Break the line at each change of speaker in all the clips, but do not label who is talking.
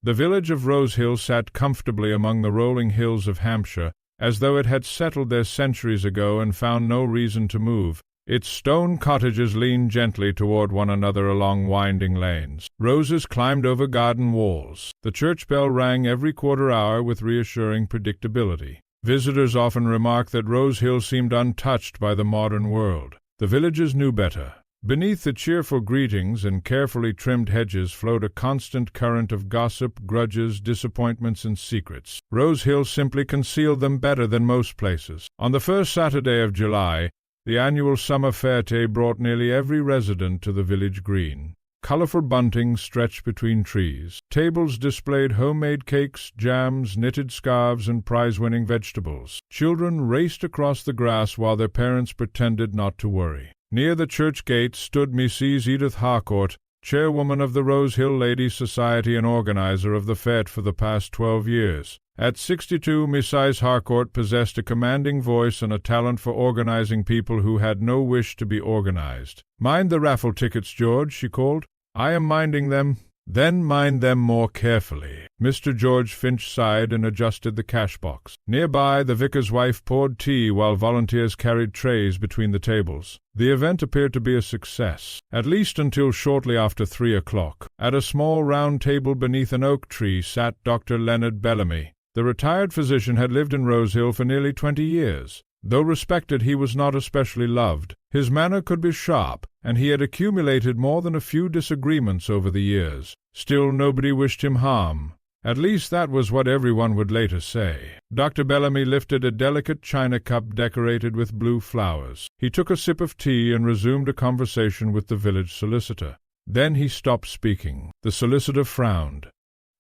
The village of Rosehill sat comfortably among the rolling hills of Hampshire, as though it had settled there centuries ago and found no reason to move. Its stone cottages leaned gently toward one another along winding lanes. Roses climbed over garden walls. The church bell rang every quarter hour with reassuring predictability. Visitors often remarked that Rosehill seemed untouched by the modern world. The villagers knew better. Beneath the cheerful greetings and carefully trimmed hedges flowed a constant current of gossip, grudges, disappointments, and secrets. Rosehill simply concealed them better than most places. On the first Saturday of July, the annual summer fete brought nearly every resident to the village green. Colorful bunting stretched between trees. Tables displayed homemade cakes, jams, knitted scarves, and prize-winning vegetables. Children raced across the grass while their parents pretended not to worry. Near the church gate stood Mrs. Edith Harcourt, chairwoman of the Rosehill Ladies' Society and organizer of the fete for the past 12 years. At 62, Mrs. Harcourt possessed a commanding voice and a talent for organizing people who had no wish to be organized. "Mind the raffle tickets, George," she called. "I am minding them." "Then mind them more carefully." Mr. George Finch sighed and adjusted the cash box. Nearby, the vicar's wife poured tea while volunteers carried trays between the tables. The event appeared to be a success, at least until shortly after 3 o'clock. At a small round table beneath an oak tree sat Dr. Leonard Bellamy. The retired physician had lived in Rosehill for nearly 20 years. Though respected, he was not especially loved. His manner could be sharp, and he had accumulated more than a few disagreements over the years. Still, nobody wished him harm. At least that was what everyone would later say. Dr. Bellamy lifted a delicate china cup decorated with blue flowers. He took a sip of tea and resumed a conversation with the village solicitor. Then he stopped speaking. The solicitor frowned.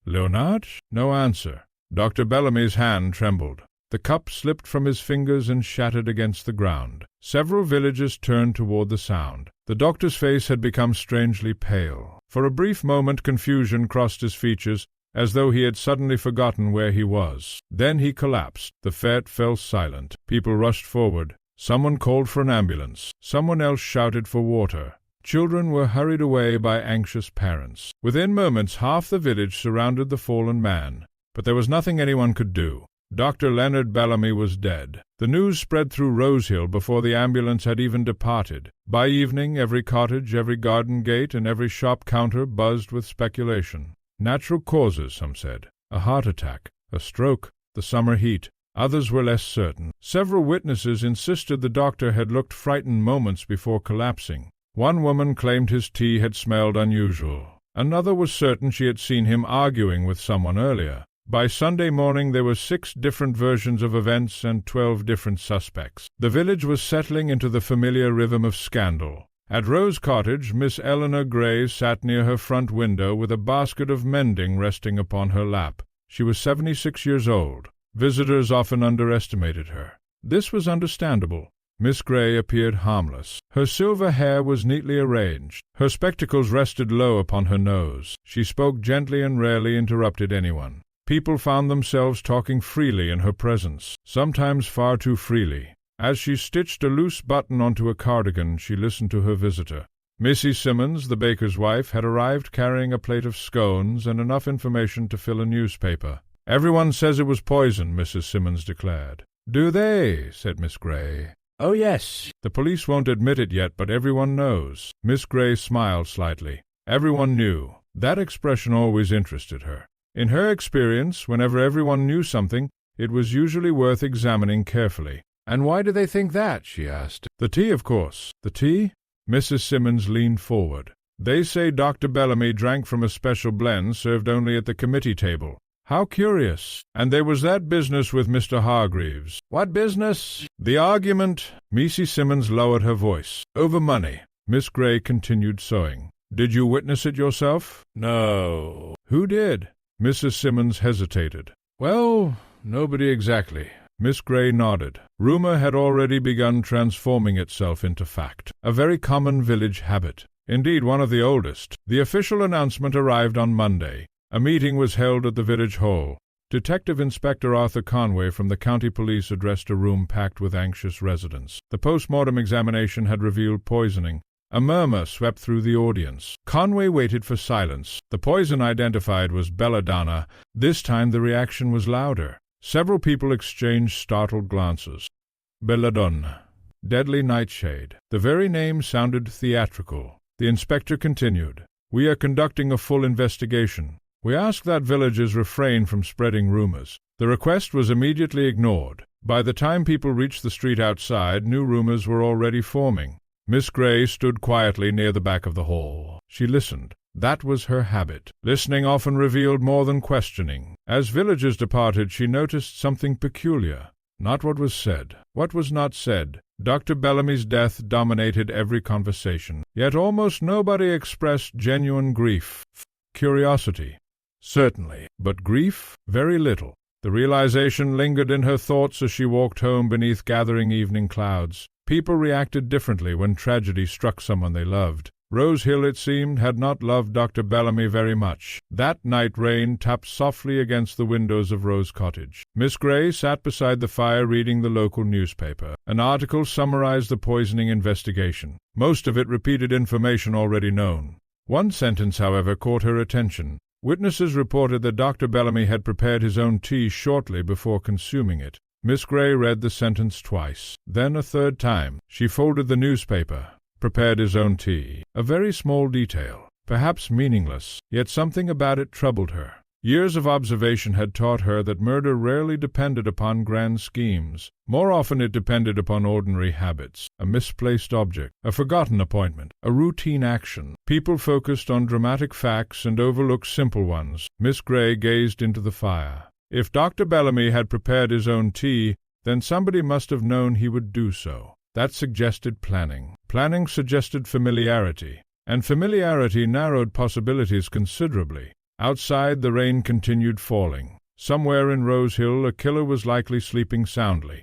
"Leonard?" No answer. Dr. Bellamy's hand trembled. The cup slipped from his fingers and shattered against the ground. Several villagers turned toward the sound. The doctor's face had become strangely pale. For a brief moment confusion crossed his features, as though he had suddenly forgotten where he was. Then he collapsed. The fete fell silent. People rushed forward. Someone called for an ambulance. Someone else shouted for water. Children were hurried away by anxious parents. Within moments, half the village surrounded the fallen man. But there was nothing anyone could do. Dr. Leonard Bellamy was dead. The news spread through Rosehill before the ambulance had even departed. By evening, every cottage, every garden gate, and every shop counter buzzed with speculation. Natural causes, some said. A heart attack, a stroke, the summer heat. Others were less certain. Several witnesses insisted the doctor had looked frightened moments before collapsing. One woman claimed his tea had smelled unusual. Another was certain she had seen him arguing with someone earlier. By Sunday morning there were 6 different versions of events and 12 different suspects. The village was settling into the familiar rhythm of scandal. At Rose Cottage, Miss Eleanor Gray sat near her front window with a basket of mending resting upon her lap. She was 76 years old. Visitors often underestimated her. This was understandable. Miss Gray appeared harmless. Her silver hair was neatly arranged. Her spectacles rested low upon her nose. She spoke gently and rarely interrupted anyone. People found themselves talking freely in her presence, sometimes far too freely. As she stitched a loose button onto a cardigan, she listened to her visitor. Mrs. Simmons, the baker's wife, had arrived carrying a plate of scones and enough information to fill a newspaper. "Everyone says it was poison," Mrs. Simmons declared. "Do they?" said Miss Gray. "Oh, yes. The police won't admit it yet, but everyone knows." Miss Gray smiled slightly. Everyone knew. That expression always interested her. In her experience, whenever everyone knew something, it was usually worth examining carefully. "And why do they think that?" she asked. "The tea, of course." "The tea?" Mrs. Simmons leaned forward. "They say Dr. Bellamy drank from a special blend served only at the committee table." "How curious. And there was that business with Mr. Hargreaves." "What business?" "The argument." Mrs. Simmons lowered her voice. "Over money." Miss Gray continued sewing. "Did you witness it yourself?" "No." "Who did?" Mrs. Simmons hesitated. "Well, nobody exactly." Miss Gray nodded. Rumor had already begun transforming itself into fact, a very common village habit. Indeed, one of the oldest. The official announcement arrived on Monday. A meeting was held at the village hall. Detective Inspector Arthur Conway from the county police addressed a room packed with anxious residents. The post-mortem examination had revealed poisoning. A murmur swept through the audience. Conway waited for silence. The poison identified was Belladonna. This time the reaction was louder. Several people exchanged startled glances. Belladonna. Deadly nightshade. The very name sounded theatrical. The inspector continued. We are conducting a full investigation. We ask that villagers refrain from spreading rumors. The request was immediately ignored. By the time people reached the street outside, new rumors were already forming. Miss Gray stood quietly near the back of the hall. She listened. That was her habit. Listening often revealed more than questioning. As villagers departed, she noticed something peculiar. Not what was said, what was not said. Dr. Bellamy's death dominated every conversation, yet almost nobody expressed genuine grief. Curiosity, certainly, but grief, very little. The realization lingered in her thoughts as she walked home beneath gathering evening clouds. People reacted differently when tragedy struck someone they loved. Rose Hill, it seemed, had not loved Dr. Bellamy very much. That night rain tapped softly against the windows of Rose Cottage. Miss Gray sat beside the fire reading the local newspaper. An article summarized the poisoning investigation. Most of it repeated information already known. One sentence, however, caught her attention. Witnesses reported that Dr. Bellamy had prepared his own tea shortly before consuming it. Miss Gray read the sentence twice, then a third time. She folded the newspaper. Prepared his own tea. A very small detail, perhaps meaningless, yet something about it troubled her. Years of observation had taught her that murder rarely depended upon grand schemes. More often it depended upon ordinary habits, a misplaced object, a forgotten appointment, a routine action. People focused on dramatic facts and overlooked simple ones. Miss Gray gazed into the fire. If Dr. Bellamy had prepared his own tea, then somebody must have known he would do so. That suggested planning. Planning suggested familiarity, and familiarity narrowed possibilities considerably. Outside, the rain continued falling. Somewhere in Rose Hill, a killer was likely sleeping soundly.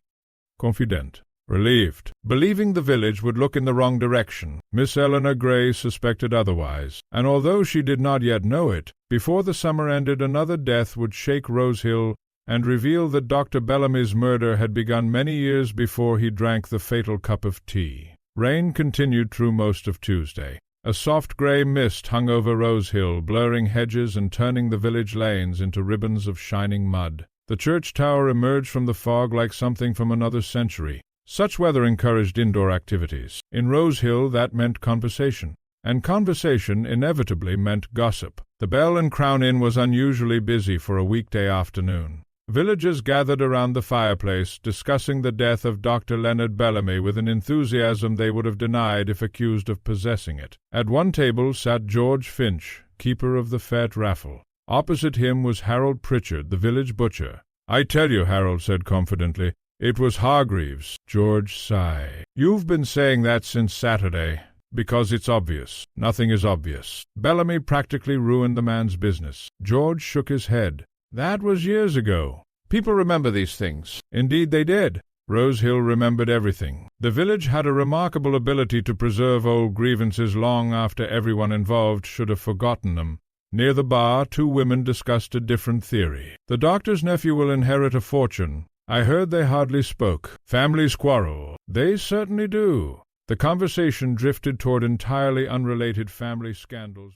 Confident. Relieved. Believing the village would look in the wrong direction. Miss Eleanor Gray suspected otherwise, and although she did not yet know it, before the summer ended another death would shake Rose Hill and reveal that Dr. Bellamy's murder had begun many years before he drank the fatal cup of tea. Rain continued through most of Tuesday. A soft grey mist hung over Rose Hill, blurring hedges and turning the village lanes into ribbons of shining mud. The church tower emerged from the fog like something from another century. Such weather encouraged indoor activities. In Rose Hill, that meant conversation. And conversation inevitably meant gossip. The Bell and Crown Inn was unusually busy for a weekday afternoon. Villagers gathered around the fireplace, discussing the death of Dr. Leonard Bellamy with an enthusiasm they would have denied if accused of possessing it. At one table sat George Finch, keeper of the fete raffle. Opposite him was Harold Pritchard, the village butcher. "I tell you," Harold said confidently, "it was Hargreaves." George sighed. "You've been saying that since Saturday, because it's obvious." "Nothing is obvious. Bellamy practically ruined the man's business." George shook his head. "That was years ago. People remember these things." Indeed they did. Rose Hill remembered everything. The village had a remarkable ability to preserve old grievances long after everyone involved should have forgotten them. Near the bar, two women discussed a different theory. "The doctor's nephew will inherit a fortune. I heard they hardly spoke. Families quarrel." "They certainly do." The conversation drifted toward entirely unrelated family scandals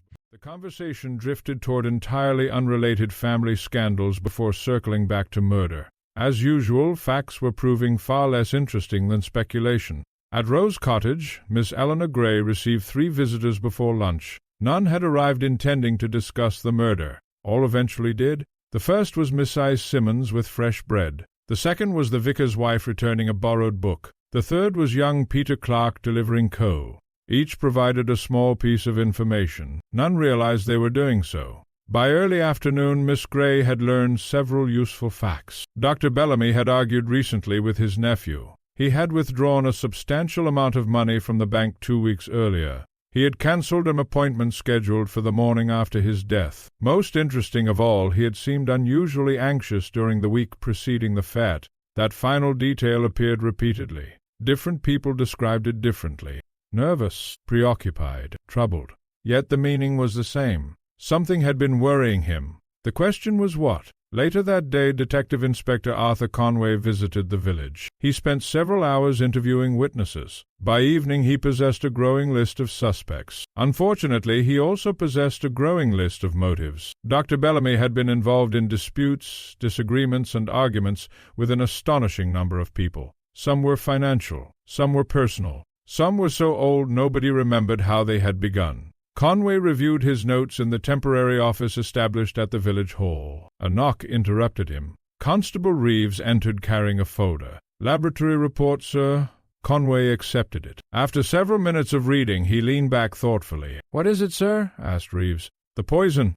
before circling back to murder. As usual, facts were proving far less interesting than speculation. At Rose Cottage, Miss Eleanor Gray received 3 visitors before lunch. None had arrived intending to discuss the murder. All eventually did. The first was Miss Simmons with fresh bread. The second was the vicar's wife returning a borrowed book. The third was young Peter Clark delivering coal. Each provided a small piece of information. None realized they were doing so. By early afternoon, Miss Gray had learned several useful facts. Dr. Bellamy had argued recently with his nephew. He had withdrawn a substantial amount of money from the bank 2 weeks earlier. He had cancelled an appointment scheduled for the morning after his death. Most interesting of all, he had seemed unusually anxious during the week preceding the fete. That final detail appeared repeatedly. Different people described it differently. Nervous, preoccupied, troubled. Yet the meaning was the same. Something had been worrying him. The question was what? Later that day, Detective Inspector Arthur Conway visited the village. He spent several hours interviewing witnesses. By evening, he possessed a growing list of suspects. Unfortunately, he also possessed a growing list of motives. Dr. Bellamy had been involved in disputes, disagreements, and arguments with an astonishing number of people. Some were financial, some were personal, some were so old nobody remembered how they had begun. Conway reviewed his notes in the temporary office established at the village hall. A knock interrupted him. Constable Reeves entered carrying a folder. "Laboratory report, sir." Conway accepted it. After several minutes of reading, he leaned back thoughtfully. "What is it, sir?" asked Reeves. "The poison."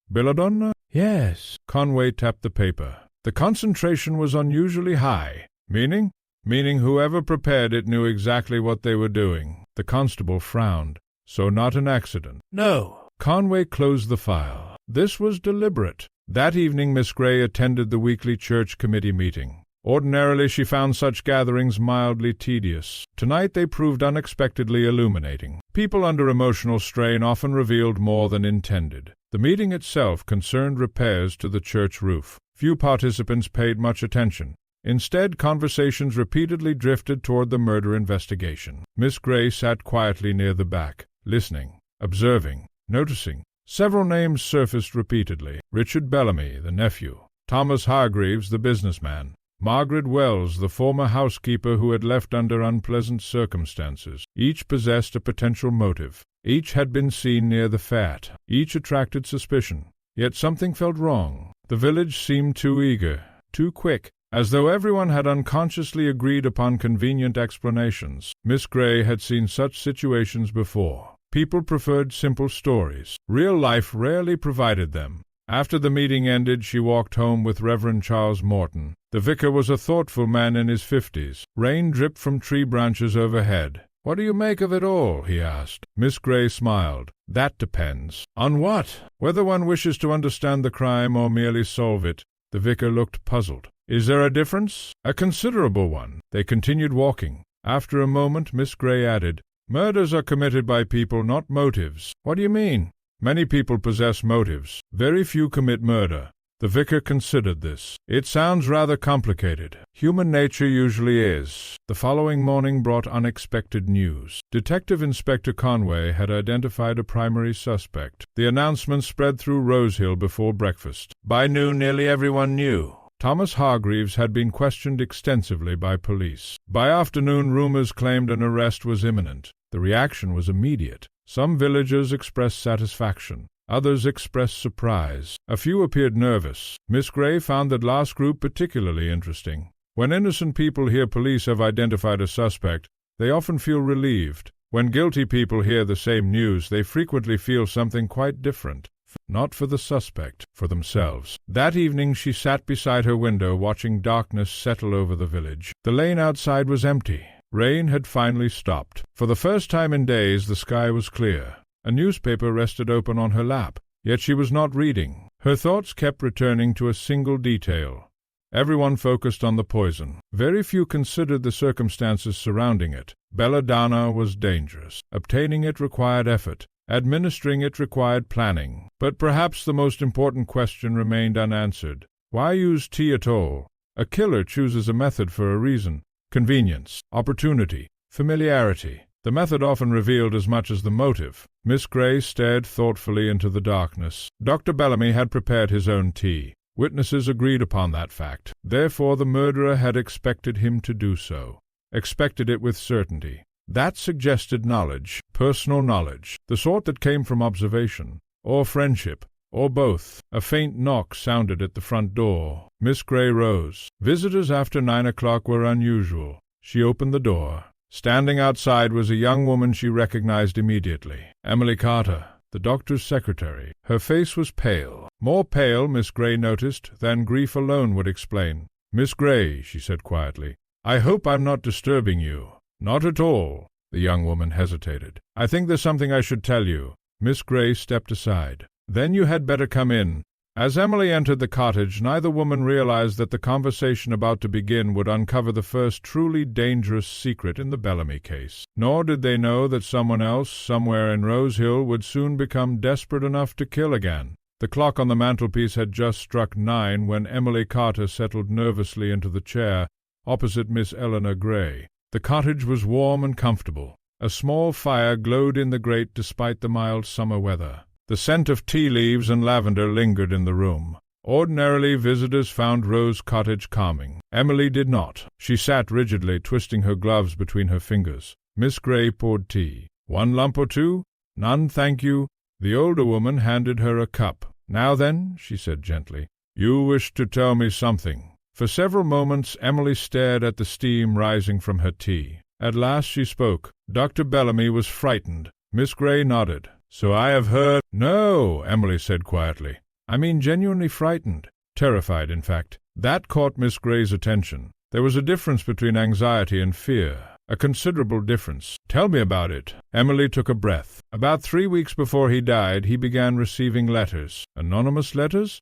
"Belladonna?" "Yes." Conway tapped the paper. "The concentration was unusually high." "Meaning?" "Meaning whoever prepared it knew exactly what they were doing." The constable frowned. "So not an accident?"
"No."
Conway closed the file. This was deliberate. That evening Miss Gray attended the weekly church committee meeting. Ordinarily she found such gatherings mildly tedious. Tonight they proved unexpectedly illuminating. People under emotional strain often revealed more than intended. The meeting itself concerned repairs to the church roof. Few participants paid much attention. Instead, conversations repeatedly drifted toward the murder investigation. Miss Gray sat quietly near the back, listening, observing, noticing. Several names surfaced repeatedly. Richard Bellamy, the nephew; Thomas Hargreaves, the businessman; Margaret Wells, the former housekeeper who had left under unpleasant circumstances. Each possessed a potential motive. Each had been seen near the fat. Each attracted suspicion. Yet something felt wrong. The village seemed too eager, too quick, as though everyone had unconsciously agreed upon convenient explanations. Miss Gray had seen such situations before. People preferred simple stories. Real life rarely provided them. After the meeting ended, she walked home with Reverend Charles Morton. The vicar was a thoughtful man in his 50s. Rain dripped from tree branches overhead. "What do you make of it all?" he asked. Miss Gray smiled. "That depends." "On what?" "Whether one wishes to understand the crime or merely solve it." The vicar looked puzzled. "Is there a difference?" "A considerable one." They continued walking. After a moment, Miss Gray added, "Murders are committed by people, not motives." "What do you mean?" "Many people possess motives. Very few commit murder." The vicar considered this. "It sounds rather complicated." "Human nature usually is." The following morning brought unexpected news. Detective Inspector Conway had identified a primary suspect. The announcement spread through Rosehill before breakfast. By noon, nearly everyone knew. Thomas Hargreaves had been questioned extensively by police. By afternoon, rumors claimed an arrest was imminent. The reaction was immediate. Some villagers expressed satisfaction. Others expressed surprise. A few appeared nervous. Miss Gray found that last group particularly interesting. When innocent people hear police have identified a suspect, they often feel relieved. When guilty people hear the same news, they frequently feel something quite different. Not for the suspect, for themselves. That evening she sat beside her window watching darkness settle over the village. The lane outside was empty. Rain had finally stopped. For the first time in days the sky was clear. A newspaper rested open on her lap, yet she was not reading. Her thoughts kept returning to a single detail. Everyone focused on the poison. Very few considered the circumstances surrounding it. Belladonna was dangerous. Obtaining it required effort. Administering it required planning. But perhaps the most important question remained unanswered. Why use tea at all? A killer chooses a method for a reason. Convenience, opportunity, familiarity. The method often revealed as much as the motive. Miss Gray stared thoughtfully into the darkness. Dr. Bellamy had prepared his own tea. Witnesses agreed upon that fact. Therefore the murderer had expected him to do so. Expected it with certainty. That suggested knowledge, personal knowledge, the sort that came from observation, or friendship, or both. A faint knock sounded at the front door. Miss Gray rose. Visitors after 9 o'clock were unusual. She opened the door. Standing outside was a young woman she recognized immediately. Emily Carter, the doctor's secretary. Her face was pale. More pale, Miss Gray noticed, than grief alone would explain. "Miss Gray," she said quietly, "I hope I'm not disturbing you." "Not at all." The young woman hesitated. "I think there's something I should tell you." Miss Gray stepped aside. "Then you had better come in." As Emily entered the cottage, neither woman realized that the conversation about to begin would uncover the first truly dangerous secret in the Bellamy case. Nor did they know that someone else, somewhere in Rosehill, would soon become desperate enough to kill again. The clock on the mantelpiece had just struck 9 when Emily Carter settled nervously into the chair opposite Miss Eleanor Gray. The cottage was warm and comfortable. A small fire glowed in the grate despite the mild summer weather. The scent of tea leaves and lavender lingered in the room. Ordinarily, visitors found Rose Cottage calming. Emily did not. She sat rigidly, twisting her gloves between her fingers. Miss Gray poured tea. "1 lump or 2? "None, thank you." The older woman handed her a cup. "Now then," she said gently, "you wished to tell me something." For several moments Emily stared at the steam rising from her tea. At last she spoke. "Dr. Bellamy was frightened." Miss Gray nodded. "So I have heard—" "No," Emily said quietly. "I mean genuinely frightened. Terrified, in fact." That caught Miss Gray's attention. There was a difference between anxiety and fear. A considerable difference. "Tell me about it." Emily took a breath. "About 3 weeks before he died, he began receiving letters." "Anonymous letters?"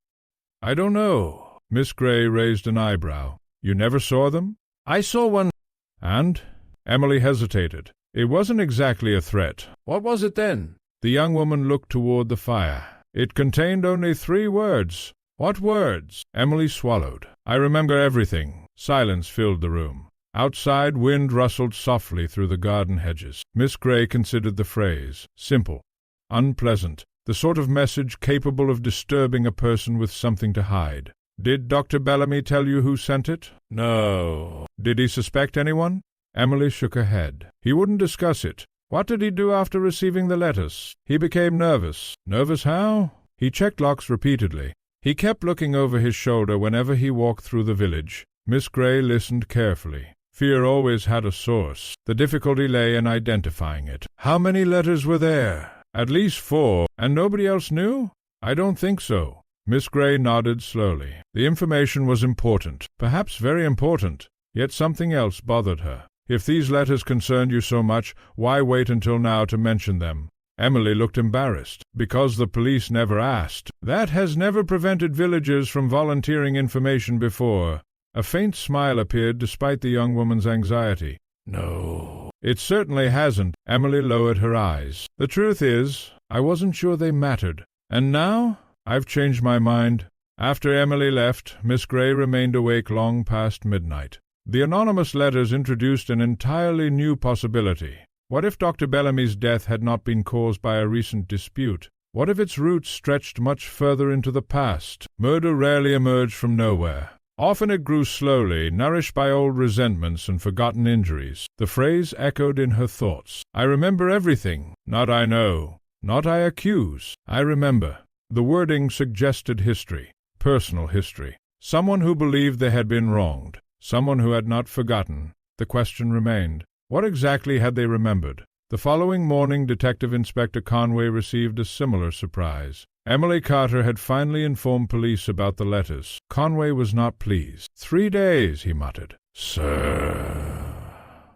"I don't know." Miss Gray raised an eyebrow. "You never saw them?" "I saw one." "And?" Emily hesitated. "It wasn't exactly a threat."
"What was it then?"
The young woman looked toward the fire. "It contained only 3 words." "What words?" Emily swallowed. "I remember everything." Silence filled the room. Outside, wind rustled softly through the garden hedges. Miss Gray considered the phrase. Simple. Unpleasant. The sort of message capable of disturbing a person with something to hide. "Did Dr. Bellamy tell you who sent it?" "No." "Did he suspect anyone?" Emily shook her head. "He wouldn't discuss it." "What did he do after receiving the letters?" "He became nervous." "Nervous how?" "He checked locks repeatedly. He kept looking over his shoulder whenever he walked through the village." Miss Gray listened carefully. Fear always had a source. The difficulty lay in identifying it. "How many letters were there?" "At least 4. And nobody else knew?" "I don't think so." Miss Gray nodded slowly. The information was important, perhaps very important, yet something else bothered her. "If these letters concerned you so much, why wait until now to mention them?" Emily looked embarrassed. "Because the police never asked." "That has never prevented villagers from volunteering information before." A faint smile appeared despite the young woman's anxiety. "No." "It certainly hasn't." Emily lowered her eyes. "The truth is, I wasn't sure they mattered. And now, I've changed my mind." After Emily left, Miss Gray remained awake long past midnight. The anonymous letters introduced an entirely new possibility. What if Dr. Bellamy's death had not been caused by a recent dispute? What if its roots stretched much further into the past? Murder rarely emerged from nowhere. Often it grew slowly, nourished by old resentments and forgotten injuries. The phrase echoed in her thoughts. "I remember everything." Not "I know." Not "I accuse." "I remember." The wording suggested history. Personal history. Someone who believed they had been wronged. Someone who had not forgotten. The question remained. What exactly had they remembered? The following morning, Detective Inspector Conway received a similar surprise. Emily Carter had finally informed police about the letters. Conway was not pleased. 3 days, he muttered. "Sir?"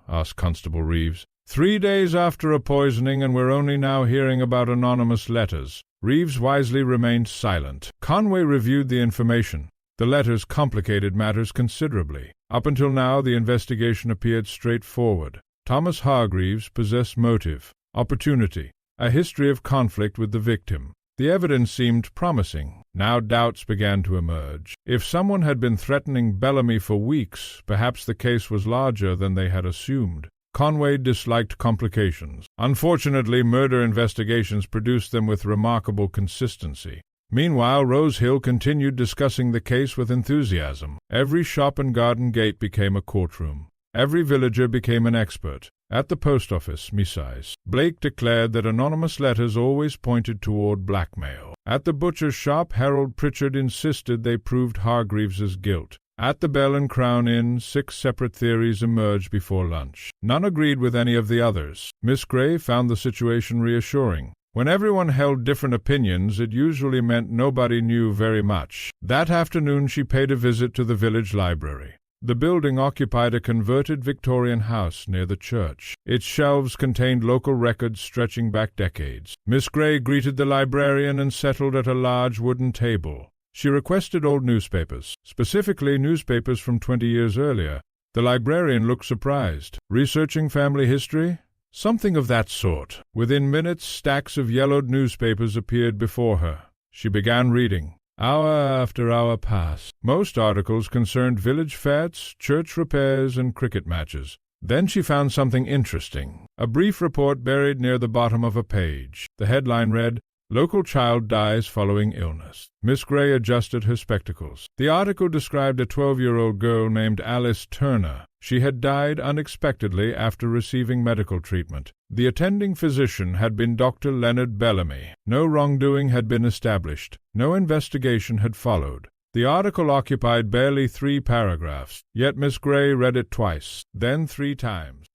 asked Constable Reeves. 3 days after a poisoning, and we're only now hearing about anonymous letters. Reeves wisely remained silent. Conway reviewed the information. The letters complicated matters considerably. Up until now, the investigation appeared straightforward. Thomas Hargreaves possessed motive, opportunity, a history of conflict with the victim. The evidence seemed promising. Now doubts began to emerge. If someone had been threatening Bellamy for weeks, perhaps the case was larger than they had assumed. Conway disliked complications. Unfortunately, murder investigations produced them with remarkable consistency. Meanwhile, Rose Hill continued discussing the case with enthusiasm. Every shop and garden gate became a courtroom. Every villager became an expert. At the post office, Misais, Blake declared that anonymous letters always pointed toward blackmail. At the butcher's shop, Harold Pritchard insisted they proved Hargreaves's guilt. At the Bell and Crown Inn, 6 separate theories emerged before lunch. None agreed with any of the others. Miss Gray found the situation reassuring. When everyone held different opinions, it usually meant nobody knew very much. That afternoon she paid a visit to the village library. The building occupied a converted Victorian house near the church. Its shelves contained local records stretching back decades. Miss Gray greeted the librarian and settled at a large wooden table. She requested old newspapers, specifically newspapers from 20 years earlier. The librarian looked surprised. "Researching family history?" "Something of that sort." Within minutes, stacks of yellowed newspapers appeared before her. She began reading. Hour after hour passed. Most articles concerned village fetes, church repairs, and cricket matches. Then she found something interesting. A brief report buried near the bottom of a page. The headline read, "Local child dies following illness." Miss Gray adjusted her spectacles. The article described a 12-year-old girl named Alice Turner. She had died unexpectedly after receiving medical treatment. The attending physician had been Dr. Leonard Bellamy. No wrongdoing had been established. No investigation had followed. The article occupied barely 3 paragraphs, yet Miss Gray read it twice, then 3 times.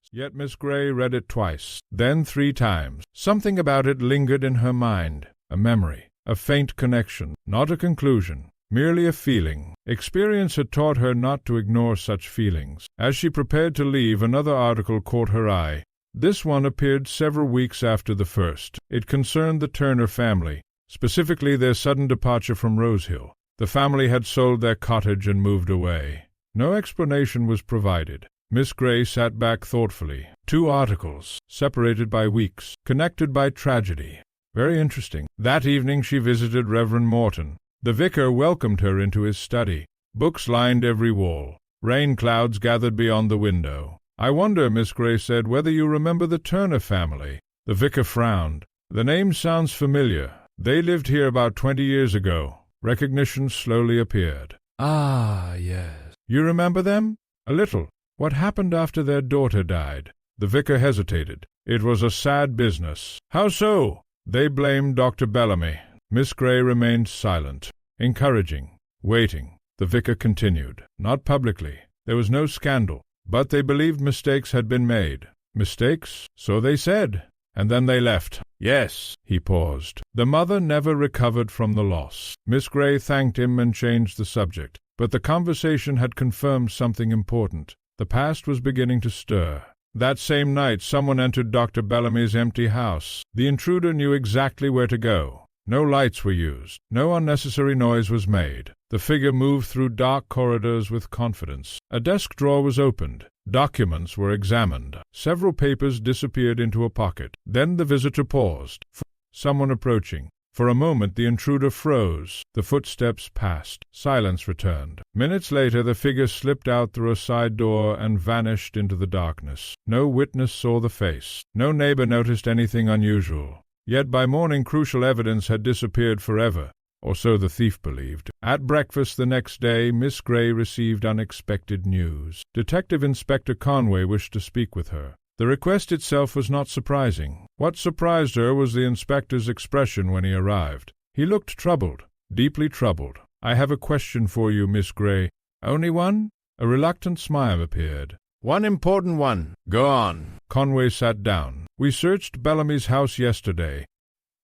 Something about it lingered in her mind, a memory, a faint connection, not a conclusion, merely a feeling. Experience had taught her not to ignore such feelings. As she prepared to leave, another article caught her eye. This one appeared several weeks after the first. It concerned the Turner family, specifically their sudden departure from Rosehill. The family had sold their cottage and moved away. No explanation was provided. Miss Gray sat back thoughtfully. 2 articles, separated by weeks, connected by tragedy. Very interesting. That evening she visited Reverend Morton. The vicar welcomed her into his study. Books lined every wall. Rain clouds gathered beyond the window. "I wonder," Miss Gray said, "whether you remember the Turner family." The vicar frowned. "The name sounds familiar. They lived here about 20 years ago." Recognition slowly appeared. "Ah, yes. You remember them?" "A little. What happened after their daughter died?" The vicar hesitated. "It was a sad business." "How so?" "They blamed Dr. Bellamy." Miss Gray remained silent, encouraging, waiting. The vicar continued. "Not publicly. There was no scandal. But they believed mistakes had been made." "Mistakes?" "So they said. And then they left." "Yes." He paused. "The mother never recovered from the loss." Miss Gray thanked him and changed the subject. But the conversation had confirmed something important. The past was beginning to stir. That same night someone entered Dr. Bellamy's empty house. The intruder knew exactly where to go. No lights were used. No unnecessary noise was made. The figure moved through dark corridors with confidence. A desk drawer was opened. Documents were examined. Several papers disappeared into a pocket. Then the visitor paused. Someone approaching. For a moment the intruder froze. The footsteps passed. Silence returned. Minutes later the figure slipped out through a side door and vanished into the darkness. No witness saw the face. No neighbor noticed anything unusual. Yet by morning crucial evidence had disappeared forever, or so the thief believed. At breakfast the next day Miss Gray received unexpected news. Detective Inspector Conway wished to speak with her. The request itself was not surprising. What surprised her was the inspector's expression when he arrived. He looked troubled, deeply troubled. "I have a question for you, Miss Gray." "Only one?" A reluctant smile appeared. "One important one. Go on." Conway sat down. "We searched Bellamy's house yesterday,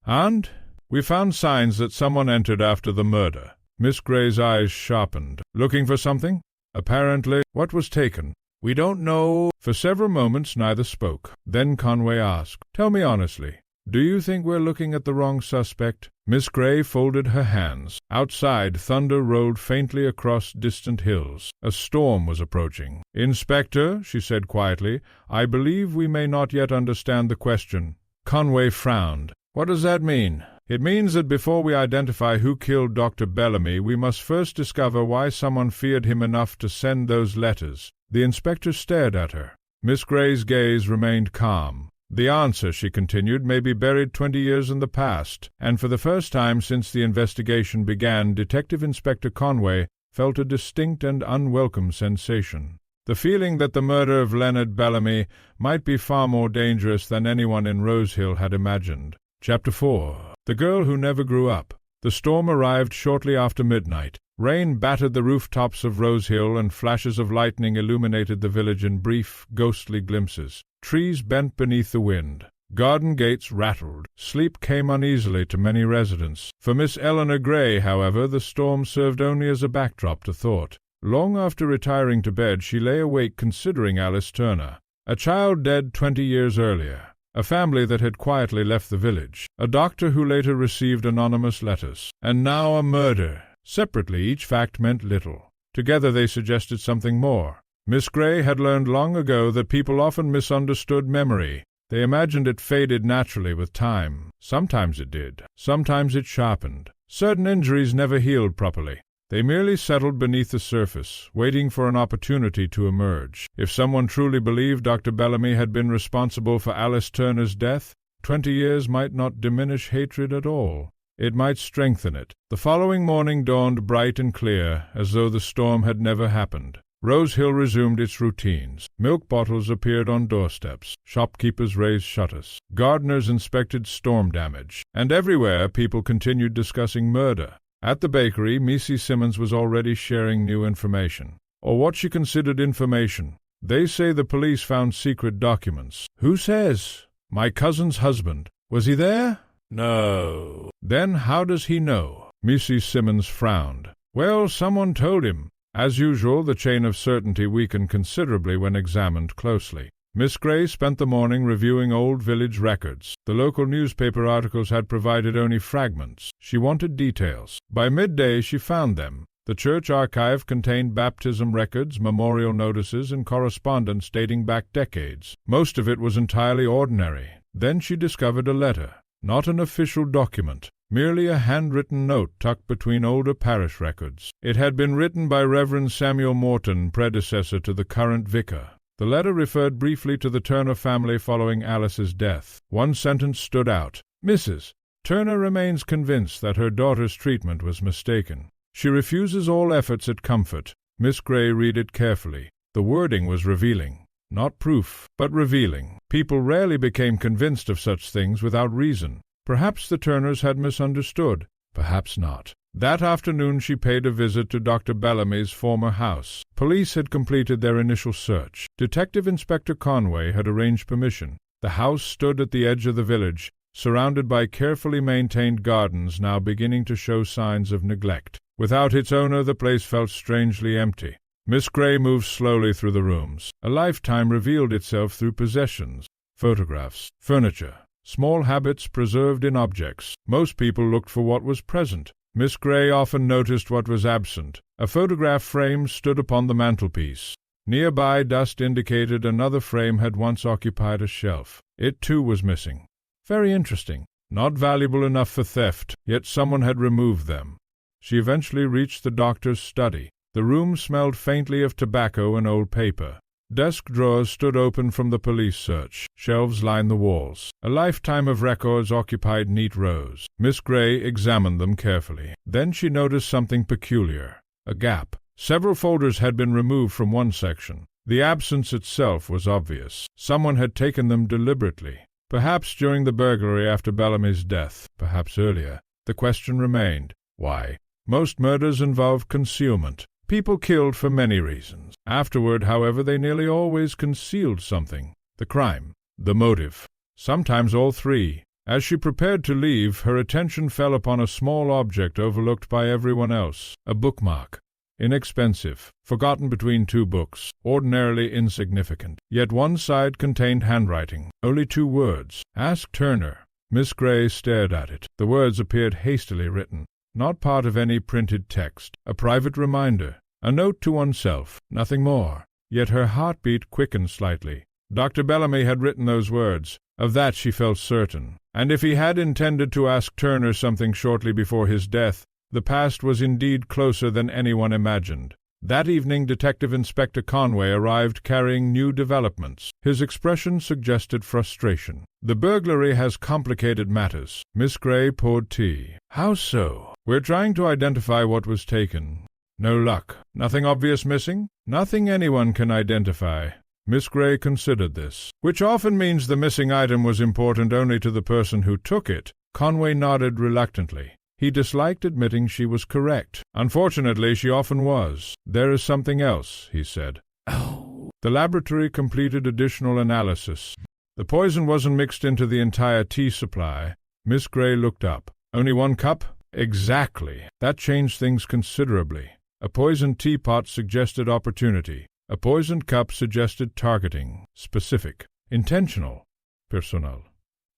and we found signs that someone entered after the murder." Miss Gray's eyes sharpened. "Looking for something?" "Apparently." "What was taken?" "We don't know." For several moments neither spoke. Then Conway asked, "Tell me honestly, do you think we're looking at the wrong suspect?" Miss Gray folded her hands. Outside, thunder rolled faintly across distant hills. A storm was approaching. "Inspector," she said quietly, "I believe we may not yet understand the question." Conway frowned. "What does that mean?" "It means that before we identify who killed Dr. Bellamy, we must first discover why someone feared him enough to send those letters." The inspector stared at her. Miss Gray's gaze remained calm. "The answer," she continued, "may be buried 20 years in the past." And for the first time since the investigation began, Detective Inspector Conway felt a distinct and unwelcome sensation. The feeling that the murder of Leonard Bellamy might be far more dangerous than anyone in Rosehill had imagined. Chapter 4. The Girl Who Never Grew Up. The storm arrived shortly after midnight. Rain battered the rooftops of Rosehill, and flashes of lightning illuminated the village in brief, ghostly glimpses. Trees bent beneath the wind. Garden gates rattled. Sleep came uneasily to many residents. For Miss Eleanor Gray, however, the storm served only as a backdrop to thought. Long after retiring to bed, she lay awake considering Alice Turner. A child dead 20 years earlier. A family that had quietly left the village. A doctor who later received anonymous letters. And now a murder. Separately, each fact meant little. Together they suggested something more. Miss Gray had learned long ago that people often misunderstood memory. They imagined it faded naturally with time. Sometimes it did. Sometimes it sharpened. Certain injuries never healed properly. They merely settled beneath the surface, waiting for an opportunity to emerge. If someone truly believed Dr. Bellamy had been responsible for Alice Turner's death, 20 years might not diminish hatred at all. It might strengthen it. The following morning dawned bright and clear, as though the storm had never happened. Rose Hill resumed its routines. Milk bottles appeared on doorsteps. Shopkeepers raised shutters. Gardeners inspected storm damage. And everywhere people continued discussing murder. At the bakery, Missy Simmons was already sharing new information, or what she considered information. They say the police found secret documents. Who says? My cousin's husband. Was he there? No. Then how does he know? Mrs. Simmons frowned. Well, someone told him. As usual, the chain of certainty weakened considerably when examined closely. Miss Gray spent the morning reviewing old village records. The local newspaper articles had provided only fragments. She wanted details. By midday she found them. The church archive contained baptism records, memorial notices, and correspondence dating back decades. Most of it was entirely ordinary. Then she discovered a letter. Not an official document, merely a handwritten note tucked between older parish records. It had been written by Reverend Samuel Morton, predecessor to the current vicar. The letter referred briefly to the Turner family following Alice's death. One sentence stood out. Mrs. Turner remains convinced that her daughter's treatment was mistaken. She refuses all efforts at comfort. Miss Gray read it carefully. The wording was revealing. Not proof, but revealing. People rarely became convinced of such things without reason. Perhaps the Turners had misunderstood. Perhaps not. That afternoon she paid a visit to Dr. Bellamy's former house. Police had completed their initial search. Detective Inspector Conway had arranged permission. The house stood at the edge of the village, surrounded by carefully maintained gardens now beginning to show signs of neglect. Without its owner, the place felt strangely empty. Miss Gray moved slowly through the rooms. A lifetime revealed itself through possessions, photographs, furniture, small habits preserved in objects. Most people looked for what was present. Miss Gray often noticed what was absent. A photograph frame stood upon the mantelpiece. Nearby, dust indicated another frame had once occupied a shelf. It too was missing. Very interesting. Not valuable enough for theft, yet someone had removed them. She eventually reached the doctor's study. The room smelled faintly of tobacco and old paper. Desk drawers stood open from the police search. Shelves lined the walls. A lifetime of records occupied neat rows. Miss Gray examined them carefully. Then she noticed something peculiar. A gap. Several folders had been removed from one section. The absence itself was obvious. Someone had taken them deliberately. Perhaps during the burglary after Bellamy's death. Perhaps earlier. The question remained. Why? Most murders involved concealment. People killed for many reasons. Afterward, however, they nearly always concealed something. The crime, the motive, sometimes all three. As she prepared to leave, her attention fell upon a small object overlooked by everyone else, a bookmark. Inexpensive, forgotten between two books, ordinarily insignificant. Yet one side contained handwriting, only 2 words. Ask Turner. Miss Gray stared at it. The words appeared hastily written. Not part of any printed text, a private reminder, a note to oneself, nothing more. Yet her heartbeat quickened slightly. Dr. Bellamy had written those words. Of that she felt certain. And if he had intended to ask Turner something shortly before his death, the past was indeed closer than anyone imagined. That evening Detective Inspector Conway arrived carrying new developments. His expression suggested frustration. The burglary has complicated matters. Miss Gray poured tea. How so? We're trying to identify what was taken. No luck. Nothing obvious missing? Nothing anyone can identify. Miss Gray considered this. Which often means the missing item was important only to the person who took it. Conway nodded reluctantly. He disliked admitting she was correct. Unfortunately, she often was. There is something else, he said. Oh. The laboratory completed additional analysis. The poison wasn't mixed into the entire tea supply. Miss Gray looked up. Only 1 cup? Exactly. That changed things considerably. A poisoned teapot suggested opportunity. A poisoned cup suggested targeting, specific, intentional, personal.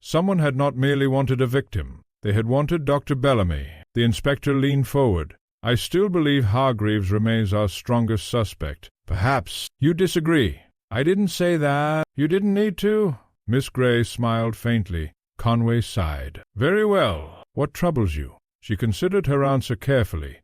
Someone had not merely wanted a victim. They had wanted Dr. Bellamy. The inspector leaned forward. I still believe Hargreaves remains our strongest suspect. Perhaps you disagree. I didn't say that. You didn't need to. Miss Gray smiled faintly. Conway sighed. Very well. What troubles you? She considered her answer carefully.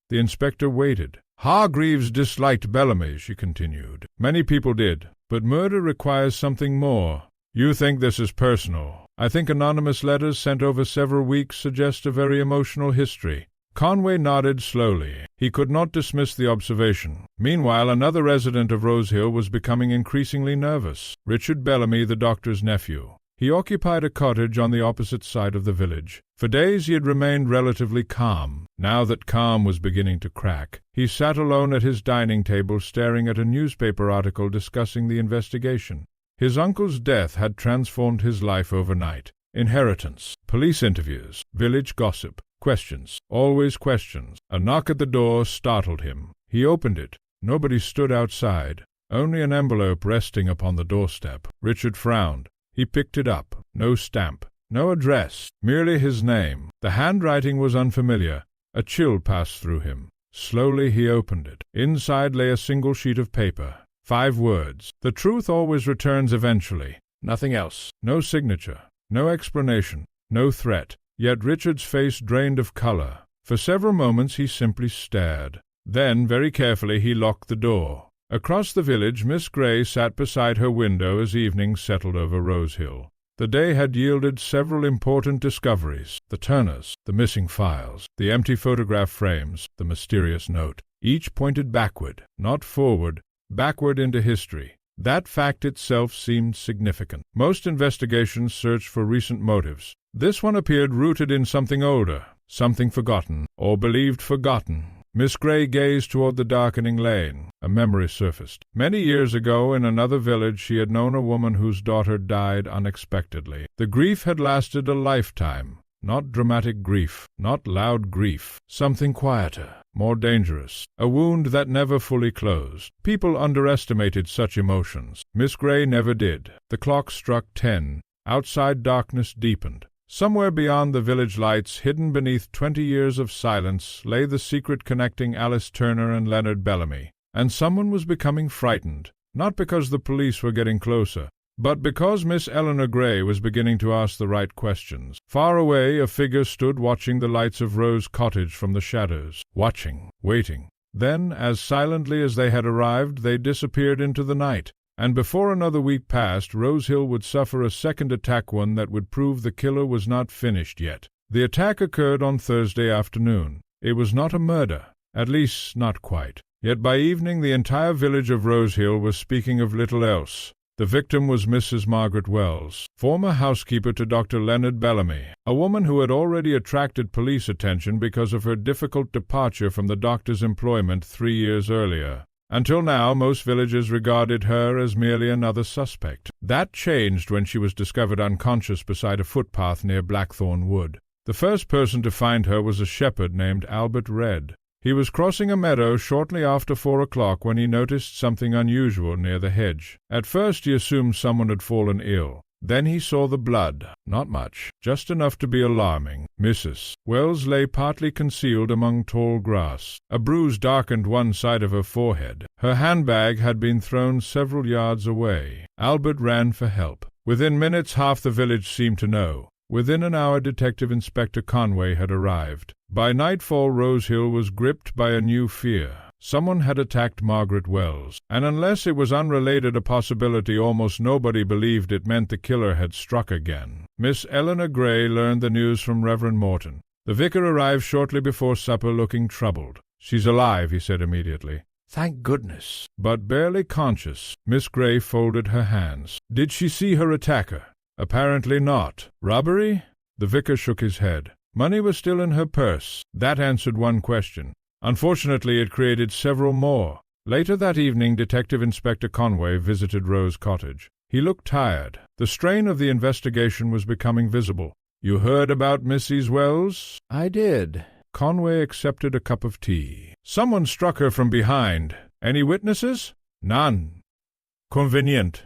The inspector waited. "Hargreaves disliked Bellamy," she continued. "Many people did, but murder requires something more. You think this is personal. I think anonymous letters sent over several weeks suggest a very emotional history." Conway nodded slowly. He could not dismiss the observation. Meanwhile, another resident of Rose Hill was becoming increasingly nervous. Richard Bellamy, the doctor's nephew. He occupied a cottage on the opposite side of the village. For days he had remained relatively calm. Now that calm was beginning to crack, he sat alone at his dining table staring at a newspaper article discussing the investigation. His uncle's death had transformed his life overnight. Inheritance, police interviews, village gossip, questions, always questions. A knock at the door startled him. He opened it. Nobody stood outside, only an envelope resting upon the doorstep. Richard frowned. He picked it up. No stamp, no address, merely his name. The handwriting was unfamiliar. A chill passed through him. Slowly he opened it. Inside lay a single sheet of paper. 5 words. "The truth always returns eventually." Nothing else. No signature. No explanation. No threat. Yet Richard's face drained of color. For several moments he simply stared. Then, very carefully, he locked the door. Across the village, Miss Grey sat beside her window as evening settled over Rose Hill. The day had yielded several important discoveries: the Turners, the missing files, the empty photograph frames, the mysterious note. Each pointed backward, not forward, backward into history. That fact itself seemed significant. Most investigations searched for recent motives. This one appeared rooted in something older, something forgotten, or believed forgotten. Miss Grey gazed toward the darkening lane. A memory surfaced. Many years ago, in another village, she had known a woman whose daughter died unexpectedly. The grief had lasted a lifetime. Not dramatic grief, not loud grief. Something quieter, more dangerous. A wound that never fully closed. People underestimated such emotions. Miss Grey never did. The clock struck 10. Outside darkness deepened. Somewhere beyond the village lights, hidden beneath 20 years of silence, lay the secret connecting Alice Turner and Leonard Bellamy. And someone was becoming frightened, not because the police were getting closer, but because Miss Eleanor Grey was beginning to ask the right questions. Far away, a figure stood watching the lights of Rose Cottage from the shadows. Watching, waiting. Then, as silently as they had arrived, they disappeared into the night. And before another week passed, Rose Hill would suffer a second attack, one that would prove the killer was not finished yet. The attack occurred on Thursday afternoon. It was not a murder, at least not quite. Yet by evening the entire village of Rose Hill was speaking of little else. The victim was Mrs. Margaret Wells, former housekeeper to Dr. Leonard Bellamy, a woman who had already attracted police attention because of her difficult departure from the doctor's employment 3 years earlier. Until now, most villagers regarded her as merely another suspect. That changed when she was discovered unconscious beside a footpath near Blackthorn Wood. The first person to find her was a shepherd named Albert Red. He was crossing a meadow shortly after 4 o'clock when he noticed something unusual near the hedge. At first he assumed someone had fallen ill. Then he saw the blood. Not much, just enough to be alarming. Mrs. Wells lay partly concealed among tall grass. A bruise darkened one side of her forehead. Her handbag had been thrown several yards away. Albert ran for help. Within minutes half the village seemed to know. Within an hour Detective Inspector Conway had arrived. By nightfall Rose Hill was gripped by a new fear. Someone had attacked Margaret Wells, and unless it was unrelated, a possibility almost nobody believed, it meant the killer had struck again. Miss Eleanor Grey learned the news from Reverend Morton. The vicar arrived shortly before supper looking troubled. "She's alive," he said immediately. "Thank goodness." But barely conscious. Miss Grey folded her hands. "Did she see her attacker?" "Apparently not." "Robbery?" The vicar shook his head. Money was still in her purse. That answered one question. Unfortunately, it created several more. Later that evening, Detective Inspector Conway visited Rose Cottage. He looked tired. The strain of the investigation was becoming visible. "You heard about Mrs. Wells?" "I did." Conway accepted a cup of tea. "Someone struck her from behind. Any witnesses?" "None." "Convenient."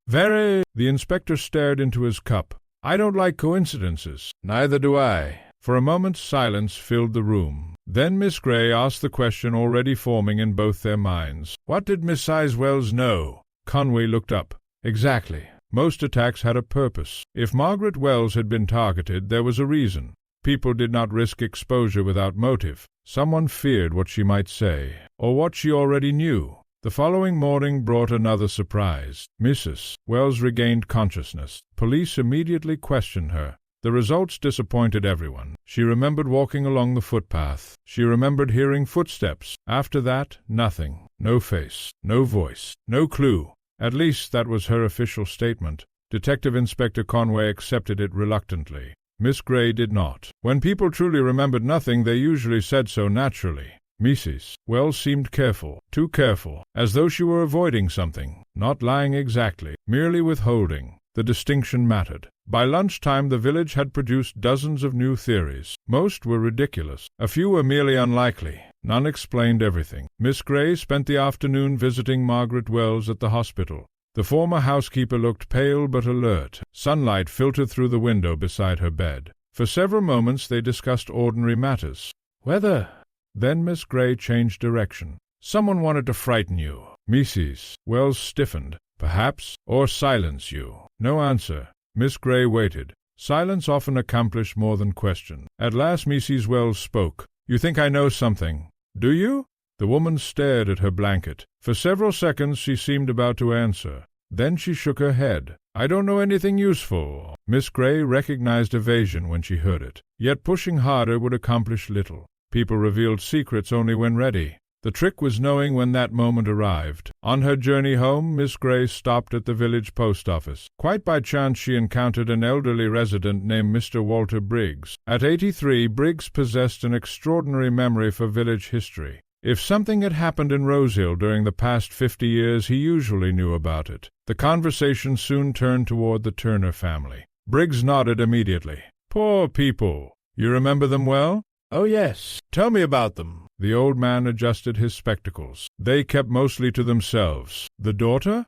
"Very." The inspector stared into his cup. "I don't like coincidences." "Neither do I." For a moment silence filled the room. Then Miss Grey asked the question already forming in both their minds. "What did Mrs. Wells know?" Conway looked up. "Exactly. Most attacks had a purpose. If Margaret Wells had been targeted, there was a reason. People did not risk exposure without motive. Someone feared what she might say, or what she already knew. The following morning brought another surprise. Mrs. Wells regained consciousness. Police immediately questioned her. The results disappointed everyone. She remembered walking along the footpath. She remembered hearing footsteps. After that, nothing. No face, no voice, no clue. At least that was her official statement. Detective Inspector Conway accepted it reluctantly. Miss Gray did not. When people truly remembered nothing, they usually said so naturally. Mrs. Wells seemed careful, too careful, as though she were avoiding something, not lying exactly, merely withholding. The distinction mattered. By lunchtime the village had produced dozens of new theories. Most were ridiculous. A few were merely unlikely. None explained everything. Miss Gray spent the afternoon visiting Margaret Wells at the hospital. The former housekeeper looked pale but alert. Sunlight filtered through the window beside her bed. For several moments they discussed ordinary matters. Weather. Then Miss Gray changed direction. Someone wanted to frighten you. Mrs. Wells stiffened. Perhaps, or silence you. No answer. Miss Gray waited. Silence often accomplished more than question. At last Mrs. Wells spoke. You think I know something, do you? The woman stared at her blanket. For several seconds she seemed about to answer. Then she shook her head. I don't know anything useful. Miss Gray recognized evasion when she heard it. Yet pushing harder would accomplish little. People revealed secrets only when ready. The trick was knowing when that moment arrived. On her journey home, Miss Gray stopped at the village post office. Quite by chance she encountered an elderly resident named Mr. Walter Briggs. At 83, Briggs possessed an extraordinary memory for village history. If something had happened in Rosehill during the past 50 years, he usually knew about it. The conversation soon turned toward the Turner family. Briggs nodded immediately. Poor people. You remember them well? Oh, yes. Tell me about them. The old man adjusted his spectacles. They kept mostly to themselves. The daughter?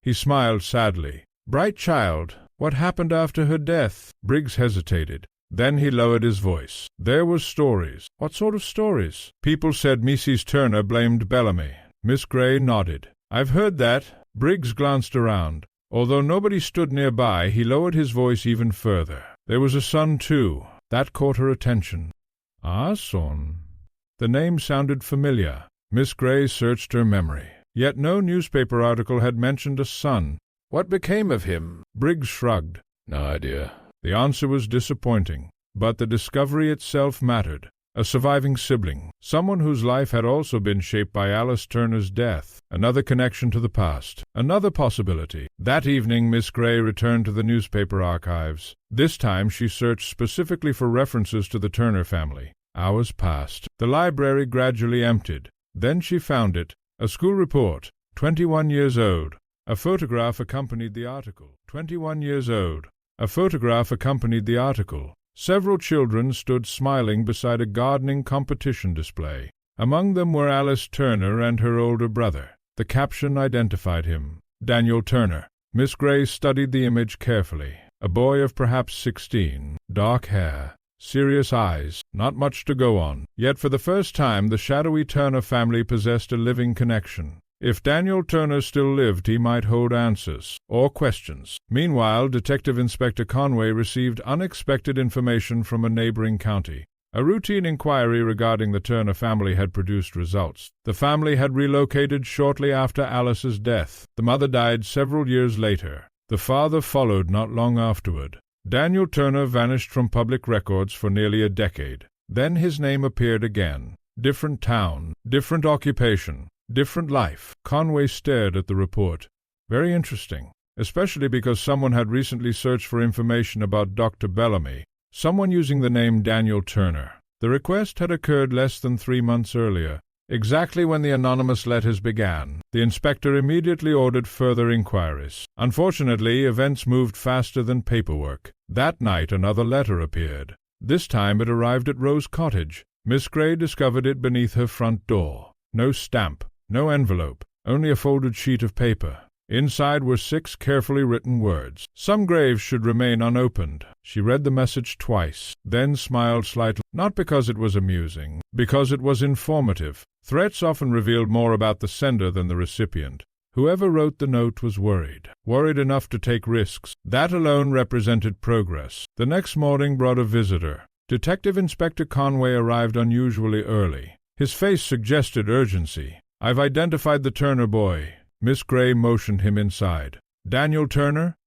He smiled sadly. Bright child. What happened after her death? Briggs hesitated. Then he lowered his voice. There were stories. What sort of stories? People said Mrs. Turner blamed Bellamy. Miss Gray nodded. I've heard that. Briggs glanced around. Although nobody stood nearby, he lowered his voice even further. There was a son, too. That caught her attention. Ah, son. The name sounded familiar. Miss Gray searched her memory. Yet no newspaper article had mentioned a son. What became of him? Briggs shrugged. No idea. The answer was disappointing, but the discovery itself mattered. A surviving sibling, someone whose life had also been shaped by Alice Turner's death, another connection to the past, another possibility. That evening Miss Gray returned to the newspaper archives. This time she searched specifically for references to the Turner family. Hours passed. The library gradually emptied. Then she found it. A school report. 21 years old. A photograph accompanied the article. 21 years old. A photograph accompanied the article. Several children stood smiling beside a gardening competition display. Among them were Alice Turner and her older brother. The caption identified him. Daniel Turner. Miss Gray studied the image carefully. A boy of perhaps 16. Dark hair. Serious eyes. Not much to go on. Yet for the first time the shadowy Turner family possessed a living connection. If Daniel Turner still lived, he might hold answers, or questions. Meanwhile, Detective Inspector Conway received unexpected information from a neighboring county. A routine inquiry regarding the Turner family had produced results. The family had relocated shortly after Alice's death. The mother died several years later. The father followed not long afterward. Daniel Turner vanished from public records for nearly a decade. Then his name appeared again. Different town, different occupation. Different life. Conway stared at the report. Very interesting, especially because someone had recently searched for information about Dr. Bellamy, someone using the name Daniel Turner. The request had occurred less than 3 months earlier, exactly when the anonymous letters began. The inspector immediately ordered further inquiries. Unfortunately, events moved faster than paperwork. That night another letter appeared. This time it arrived at Rose Cottage. Miss Gray discovered it beneath her front door. No stamp. No envelope, only a folded sheet of paper. Inside were 6 carefully written words. Some graves should remain unopened. She read the message twice, then smiled slightly, not because it was amusing, because it was informative. Threats often revealed more about the sender than the recipient. Whoever wrote the note was worried enough to take risks. That alone represented progress. The next morning brought a visitor. Detective Inspector Conway arrived unusually early. His face suggested urgency. "I've identified the Turner boy." Miss Gray motioned him inside. "Daniel Turner?"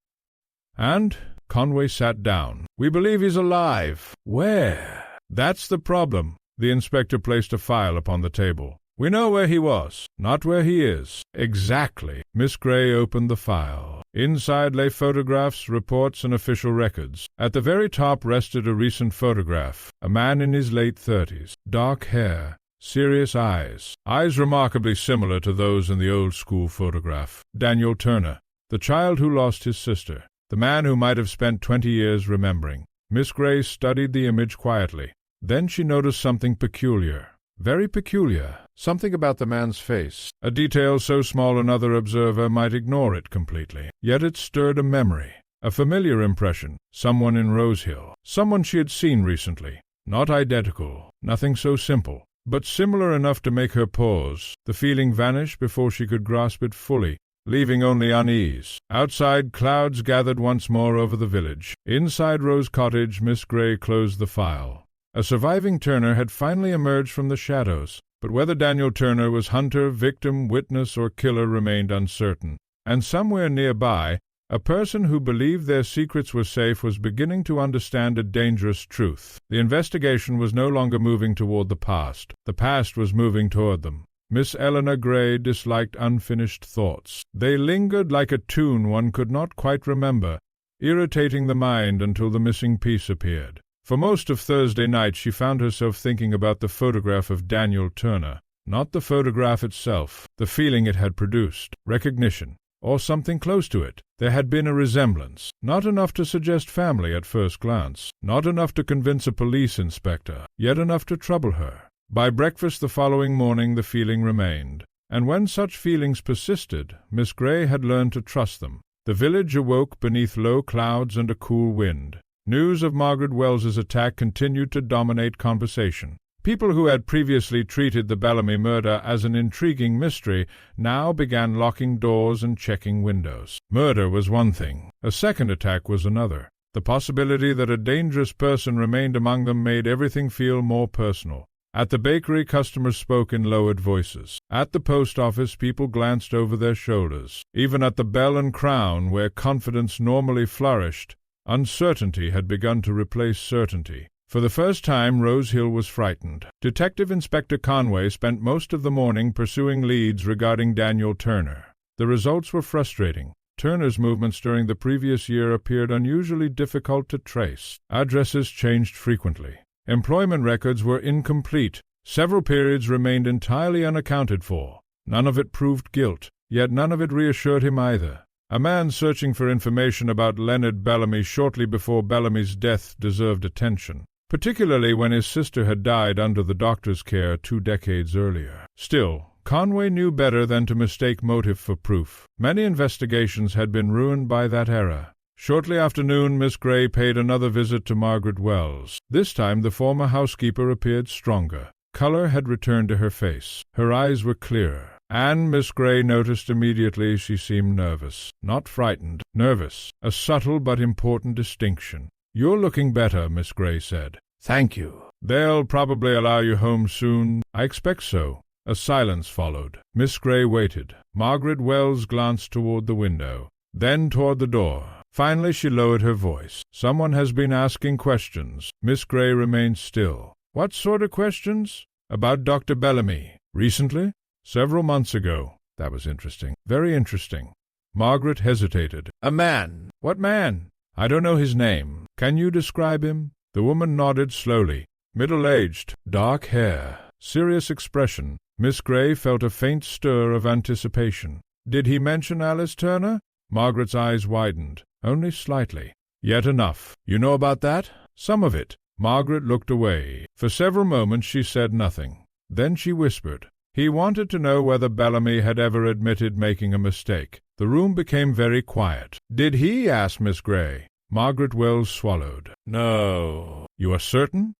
"And?" Conway sat down. "We believe he's alive." "Where?" "That's the problem." The inspector placed a file upon the table. "We know where he was, not where he is." "Exactly." Miss Gray opened the file. Inside lay photographs, reports, and official records. At the very top rested a recent photograph. A man in his late 30s. Dark hair. Serious eyes. Eyes remarkably similar to those in the old-school photograph. Daniel Turner. The child who lost his sister. The man who might have spent 20 years remembering. Miss Gray studied the image quietly. Then she noticed something peculiar. Very peculiar. Something about the man's face. A detail so small another observer might ignore it completely. Yet it stirred a memory. A familiar impression. Someone in Rosehill. Someone she had seen recently. Not identical. Nothing so simple. But similar enough to make her pause. The feeling vanished before she could grasp it fully, leaving only unease. Outside, clouds gathered once more over the village. Inside Rose Cottage, Miss Gray closed the file. A surviving Turner had finally emerged from the shadows, but whether Daniel Turner was hunter, victim, witness, or killer remained uncertain. And somewhere nearby, a person who believed their secrets were safe was beginning to understand a dangerous truth. The investigation was no longer moving toward the past. The past was moving toward them. Miss Eleanor Gray disliked unfinished thoughts. They lingered like a tune one could not quite remember, irritating the mind until the missing piece appeared. For most of Thursday night she found herself thinking about the photograph of Daniel Turner. Not the photograph itself, the feeling it had produced, recognition, or something close to it. There had been a resemblance, not enough to suggest family at first glance, not enough to convince a police inspector, yet enough to trouble her. By breakfast the following morning the feeling remained, and when such feelings persisted, Miss Gray had learned to trust them. The village awoke beneath low clouds and a cool wind. News of Margaret Wells's attack continued to dominate conversation. People who had previously treated the Bellamy murder as an intriguing mystery now began locking doors and checking windows. Murder was one thing. A second attack was another. The possibility that a dangerous person remained among them made everything feel more personal. At the bakery, customers spoke in lowered voices. At the post office, people glanced over their shoulders. Even at the Bell and Crown, where confidence normally flourished, uncertainty had begun to replace certainty. For the first time, Rose Hill was frightened. Detective Inspector Conway spent most of the morning pursuing leads regarding Daniel Turner. The results were frustrating. Turner's movements during the previous year appeared unusually difficult to trace. Addresses changed frequently. Employment records were incomplete. Several periods remained entirely unaccounted for. None of it proved guilt, yet none of it reassured him either. A man searching for information about Leonard Bellamy shortly before Bellamy's death deserved attention, particularly when his sister had died under the doctor's care 2 decades earlier. Still, Conway knew better than to mistake motive for proof. Many investigations had been ruined by that error. Shortly after noon, Miss Gray paid another visit to Margaret Wells. This time the former housekeeper appeared stronger. Color had returned to her face. Her eyes were clearer. And Miss Gray noticed immediately she seemed nervous. Not frightened, nervous. A subtle but important distinction. "You're looking better," Miss Gray said. "Thank you. They'll probably allow you home soon." "I expect so." A silence followed. Miss Gray waited. Margaret Wells glanced toward the window, then toward the door. Finally she lowered her voice. "Someone has been asking questions." Miss Gray remained still. "What sort of questions?" "About Dr. Bellamy." "Recently?" "Several months ago." "That was interesting. Very interesting." Margaret hesitated. "A man." "What man?" "I don't know his name. Can you describe him?" The woman nodded slowly. "Middle-aged, dark hair, serious expression." Miss Gray felt a faint stir of anticipation. "Did he mention Alice Turner?" Margaret's eyes widened. "Only slightly." "Yet enough. You know about that?" "Some of it." Margaret looked away. For several moments she said nothing. Then she whispered. He wanted to know whether Bellamy had ever admitted making a mistake. The room became very quiet. "Did he?" asked Miss Gray. Margaret Wells swallowed. "No." "You are certain?"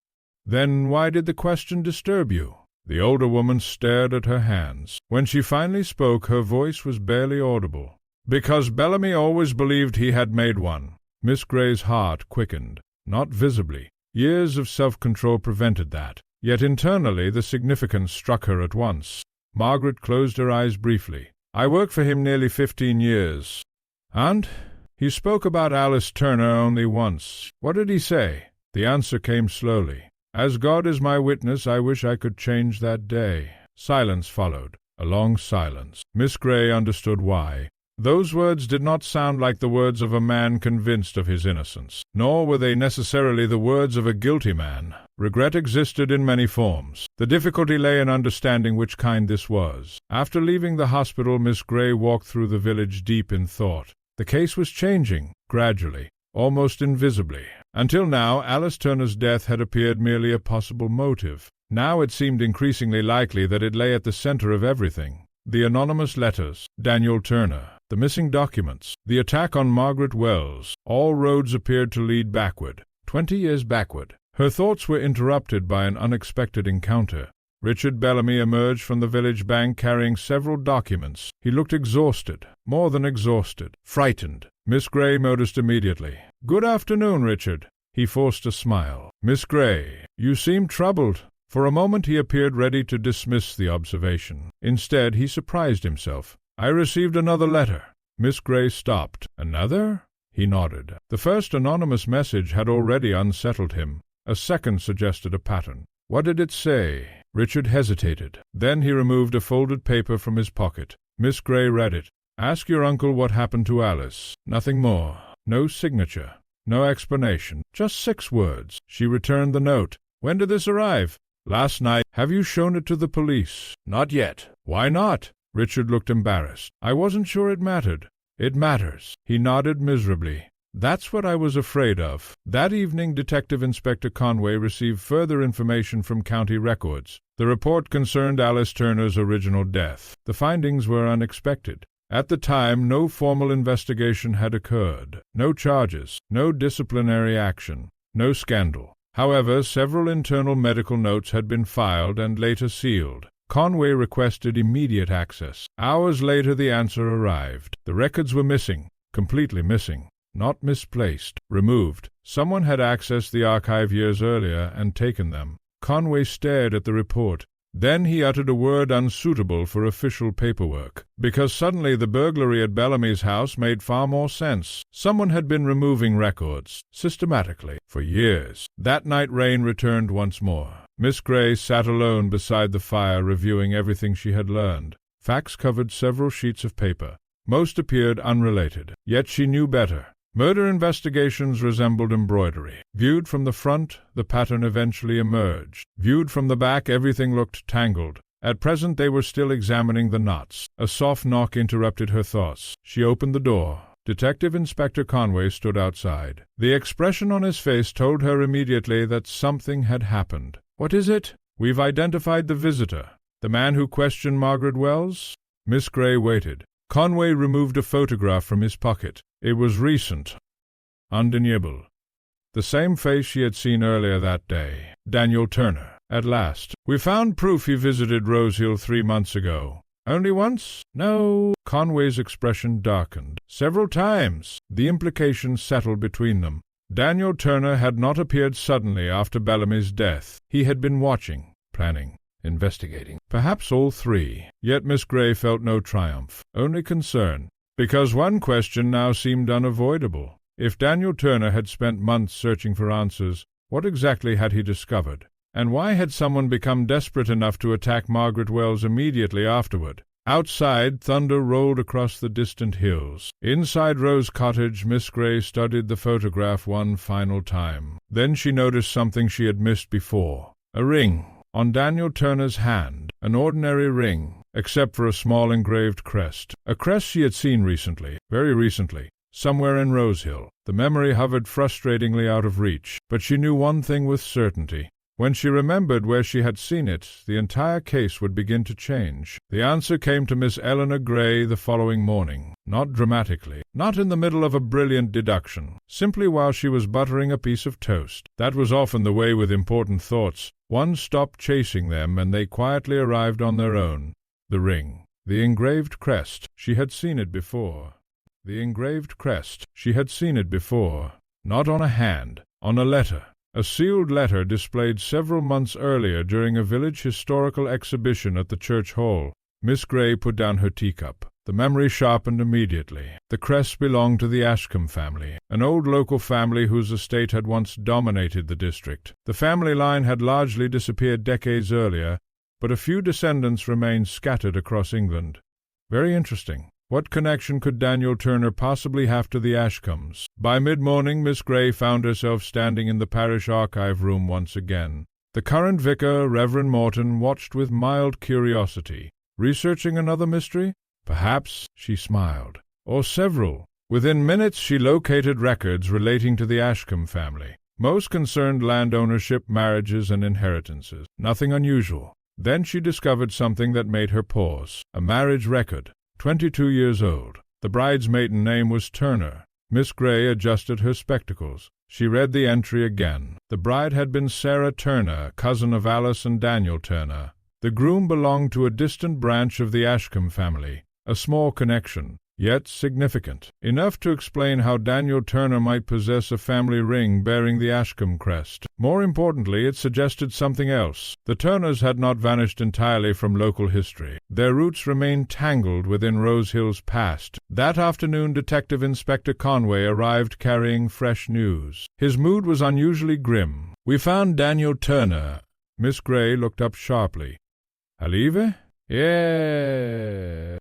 "Then why did the question disturb you?" The older woman stared at her hands. When she finally spoke, her voice was barely audible. "Because Bellamy always believed he had made one." Miss Gray's heart quickened. Not visibly, Years of self-control prevented that. Yet internally the significance struck her at once. Margaret closed her eyes briefly. "I worked for him nearly 15 years. And? He spoke about Alice Turner only once. What did he say?" The answer came slowly. "As God is my witness, I wish I could change that day." Silence followed, a long silence. Miss Grey understood why. Those words did not sound like the words of a man convinced of his innocence, nor were they necessarily the words of a guilty man. Regret existed in many forms. The difficulty lay in understanding which kind this was. After leaving the hospital, Miss Grey walked through the village deep in thought. The case was changing, gradually, almost invisibly. Until now, Alice Turner's death had appeared merely a possible motive. Now it seemed increasingly likely that it lay at the center of everything. The anonymous letters, Daniel Turner, the missing documents, the attack on Margaret Wells, all roads appeared to lead backward, 20 years backward. Her thoughts were interrupted by an unexpected encounter. Richard Bellamy emerged from the village bank carrying several documents. He looked exhausted, more than exhausted, frightened. Miss Grey noticed immediately. "Good afternoon, Richard." He forced a smile. "Miss Grey, you seem troubled." For a moment he appeared ready to dismiss the observation. Instead, he surprised himself. "I received another letter." Miss Grey stopped. "Another?" He nodded. The first anonymous message had already unsettled him. A second suggested a pattern. What did it say? Richard hesitated. Then he removed a folded paper from his pocket. Miss Grey read it. "Ask your uncle what happened to Alice. Nothing more. No signature. No explanation. Just 6 words." She returned the note. "When did this arrive?" "Last night." "Have you shown it to the police?" "Not yet." "Why not?" Richard looked embarrassed. "I wasn't sure it mattered." "It matters." He nodded miserably. "That's what I was afraid of." That evening Detective Inspector Conway received further information from county records. The report concerned Alice Turner's original death. The findings were unexpected. At the time, no formal investigation had occurred. No charges, no disciplinary action, no scandal. However, several internal medical notes had been filed and later sealed. Conway requested immediate access. Hours later the answer arrived. The records were missing, completely missing. Not misplaced, removed. Someone had accessed the archive years earlier and taken them. Conway stared at the report. Then he uttered a word unsuitable for official paperwork, because suddenly the burglary at Bellamy's house made far more sense. Someone had been removing records, systematically, for years. That night Rain returned once more. Miss Grey sat alone beside the fire reviewing everything she had learned. Facts covered several sheets of paper. Most appeared unrelated, yet she knew better. Murder investigations resembled embroidery. Viewed from the front, the pattern eventually emerged. Viewed from the back, everything looked tangled. At present they were still examining the knots. A soft knock interrupted her thoughts. She opened the door. Detective Inspector Conway stood outside. The expression on his face told her immediately that something had happened. "What is it?" "We've identified the visitor. The man who questioned Margaret Wells?" Miss Grey waited. Conway removed a photograph from his pocket. It was recent, undeniable. The same face she had seen earlier that day. Daniel Turner. At last. "We found proof he visited Rosehill 3 months ago." "Only once?" "No." Conway's expression darkened. "Several times." The implication settled between them. Daniel Turner had not appeared suddenly after Bellamy's death. He had been watching, planning, investigating. Perhaps all 3. Yet Miss Grey felt no triumph, only concern, because one question now seemed unavoidable. If Daniel Turner had spent months searching for answers, what exactly had he discovered? And why had someone become desperate enough to attack Margaret Wells immediately afterward? Outside, thunder rolled across the distant hills. Inside Rose Cottage, Miss Grey studied the photograph one final time. Then she noticed something she had missed before. A ring on Daniel Turner's hand, an ordinary ring, except for a small engraved crest. A crest she had seen recently, very recently, somewhere in Rosehill. The memory hovered frustratingly out of reach, but she knew one thing with certainty. When she remembered where she had seen it, the entire case would begin to change. The answer came to Miss Eleanor Grey the following morning, not dramatically, not in the middle of a brilliant deduction, simply while she was buttering a piece of toast. That was often the way with important thoughts. One stopped chasing them, and they quietly arrived on their own. The ring. The engraved crest. She had seen it before. The engraved crest. She had seen it before. Not on a hand, on a letter. A sealed letter displayed several months earlier during a village historical exhibition at the church hall. Miss Grey put down her teacup. The memory sharpened immediately. The crest belonged to the Ashcombe family, an old local family whose estate had once dominated the district. The family line had largely disappeared decades earlier, but a few descendants remained scattered across England. Very interesting. What connection could Daniel Turner possibly have to the Ashcombes? By mid-morning, Miss Grey found herself standing in the parish archive room once again. The current vicar, Reverend Morton, watched with mild curiosity. Researching another mystery? Perhaps, she smiled. Or several. Within minutes she located records relating to the Ashcombe family. Most concerned land ownership, marriages, and inheritances. Nothing unusual. Then she discovered something that made her pause. A marriage record. 22 years old. The bride's maiden name was Turner. Miss Grey adjusted her spectacles. She read the entry again. The bride had been Sarah Turner, cousin of Alice and Daniel Turner. The groom belonged to a distant branch of the Ashcombe family. A small connection, yet significant. Enough to explain how Daniel Turner might possess a family ring bearing the Ashcombe crest. More importantly, it suggested something else. The Turners had not vanished entirely from local history. Their roots remained tangled within Rose Hill's past. That afternoon, Detective Inspector Conway arrived carrying fresh news. His mood was unusually grim. "We found Daniel Turner." Miss Grey looked up sharply. "Alive?" "Yeah."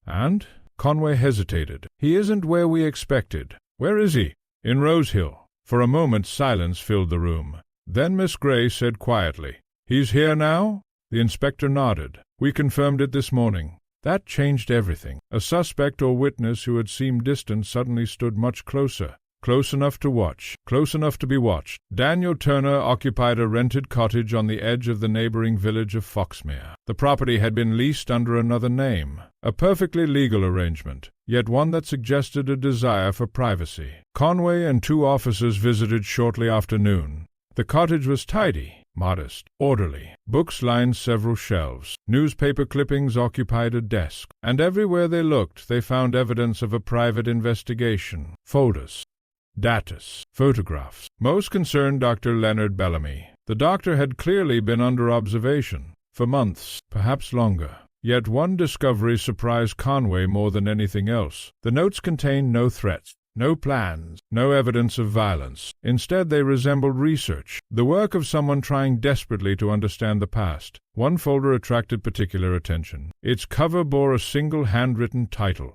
"And?" Conway hesitated. "He isn't where we expected." "Where is he?" "In Rose Hill." For a moment silence filled the room. Then Miss Grey said quietly, "He's here now?" The inspector nodded. "We confirmed it this morning." That changed everything. A suspect or witness who had seemed distant suddenly stood much closer. Close enough to watch, close enough to be watched. Daniel Turner occupied a rented cottage on the edge of the neighboring village of Foxmere. The property had been leased under another name, a perfectly legal arrangement, yet one that suggested a desire for privacy. Conway and 2 officers visited shortly after noon. The cottage was tidy, modest, orderly. Books lined several shelves. Newspaper clippings occupied a desk. And everywhere they looked, they found evidence of a private investigation. Folders, datas, photographs. Most concerned Dr. Leonard Bellamy. The doctor had clearly been under observation for months, perhaps longer. Yet one discovery surprised Conway more than anything else. The notes contained no threats, no plans, no evidence of violence. Instead, they resembled research, the work of someone trying desperately to understand the past. One folder attracted particular attention. Its cover bore a single handwritten title.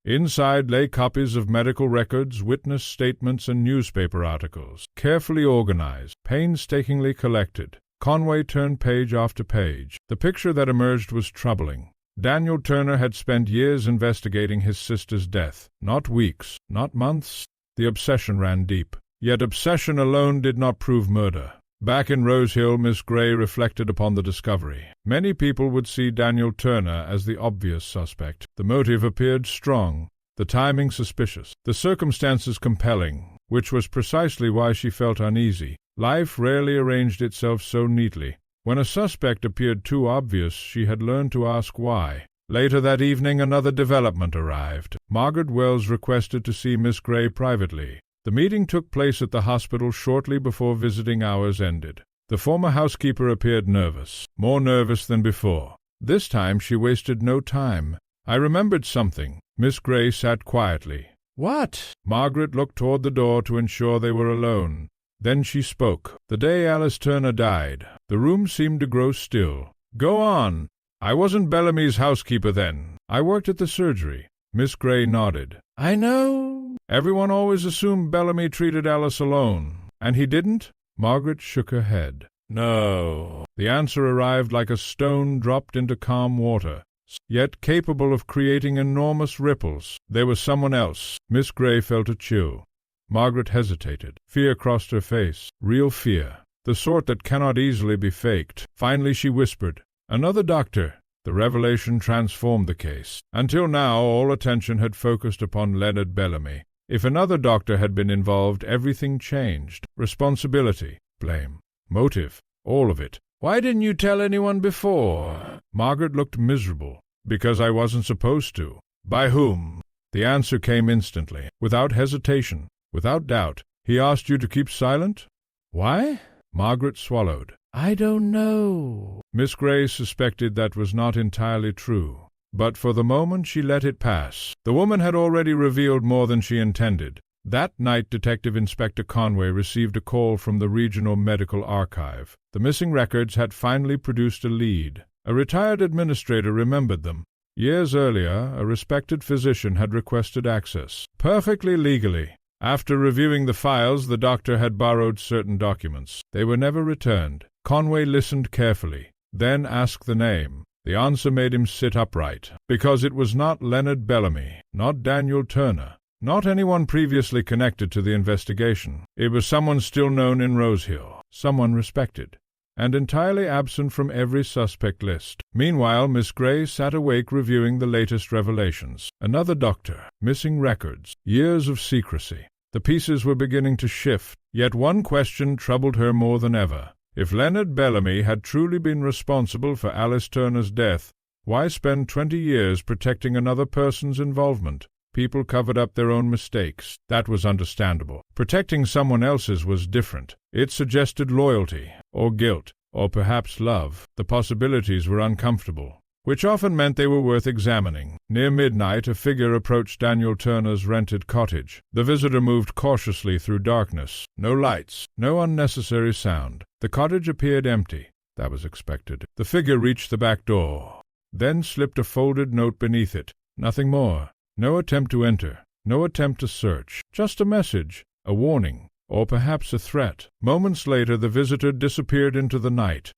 Inside lay copies of medical records, witness statements, and newspaper articles, carefully organized, painstakingly collected. Conway turned page after page. The picture that emerged was troubling. Daniel Turner had spent years investigating his sister's death. Not weeks, not months. The obsession ran deep. Yet obsession alone did not prove murder. Back in Rose Hill, Miss Grey reflected upon the discovery. Many people would see Daniel Turner as the obvious suspect. The motive appeared strong, the timing suspicious, the circumstances compelling, which was precisely why she felt uneasy. Life rarely arranged itself so neatly. When a suspect appeared too obvious, she had learned to ask why. Later that evening, another development arrived. Margaret Wells requested to see Miss Grey privately. The meeting took place at the hospital shortly before visiting hours ended. The former housekeeper appeared nervous, more nervous than before. This time she wasted no time. "I remembered something." Miss Grey sat quietly. "What?" Margaret looked toward the door to ensure they were alone. Then she spoke. "The day Alice Turner died, the room seemed to grow still." "Go on." "I wasn't Bellamy's housekeeper then. I worked at the surgery." Miss Grey nodded. "I know. Everyone always assumed Bellamy treated Alice alone. And he didn't?" Margaret shook her head. "No." The answer arrived like a stone dropped into calm water, yet capable of creating enormous ripples. There was someone else. Miss Grey felt a chill. Margaret hesitated. Fear crossed her face. Real fear. The sort that cannot easily be faked. Finally she whispered, "Another doctor." The revelation transformed the case. Until now, all attention had focused upon Leonard Bellamy. If another doctor had been involved, everything changed. Responsibility, blame, motive, all of it. "Why didn't you tell anyone before?" Margaret looked miserable. "Because I wasn't supposed to." "By whom?" The answer came instantly, without hesitation, without doubt. "He asked you to keep silent?" Why? Margaret swallowed. I don't know. Miss Grey suspected that was not entirely true, but for the moment she let it pass. The woman had already revealed more than she intended. That night Detective Inspector Conway received a call from the Regional Medical Archive. The missing records had finally produced a lead. A retired administrator remembered them. Years earlier, a respected physician had requested access, perfectly legally. After reviewing the files, the doctor had borrowed certain documents. They were never returned. Conway listened carefully, then asked the name. The answer made him sit upright, because it was not Leonard Bellamy, not Daniel Turner, not anyone previously connected to the investigation. It was someone still known in Rosehill, someone respected, and entirely absent from every suspect list. Meanwhile, Miss Grey sat awake reviewing the latest revelations. Another doctor, missing records, years of secrecy. The pieces were beginning to shift, yet one question troubled her more than ever. If Leonard Bellamy had truly been responsible for Alice Turner's death, why spend 20 years protecting another person's involvement? People covered up their own mistakes. That was understandable. Protecting someone else's was different. It suggested loyalty, or guilt, or perhaps love. The possibilities were uncomfortable, which often meant they were worth examining. Near midnight, a figure approached Daniel Turner's rented cottage. The visitor moved cautiously through darkness. No lights, no unnecessary sound. The cottage appeared empty. That was expected. The figure reached the back door, then slipped a folded note beneath it. Nothing more. No attempt to enter, no attempt to search. Just a message, a warning, or perhaps a threat. Moments later, the visitor disappeared into the night,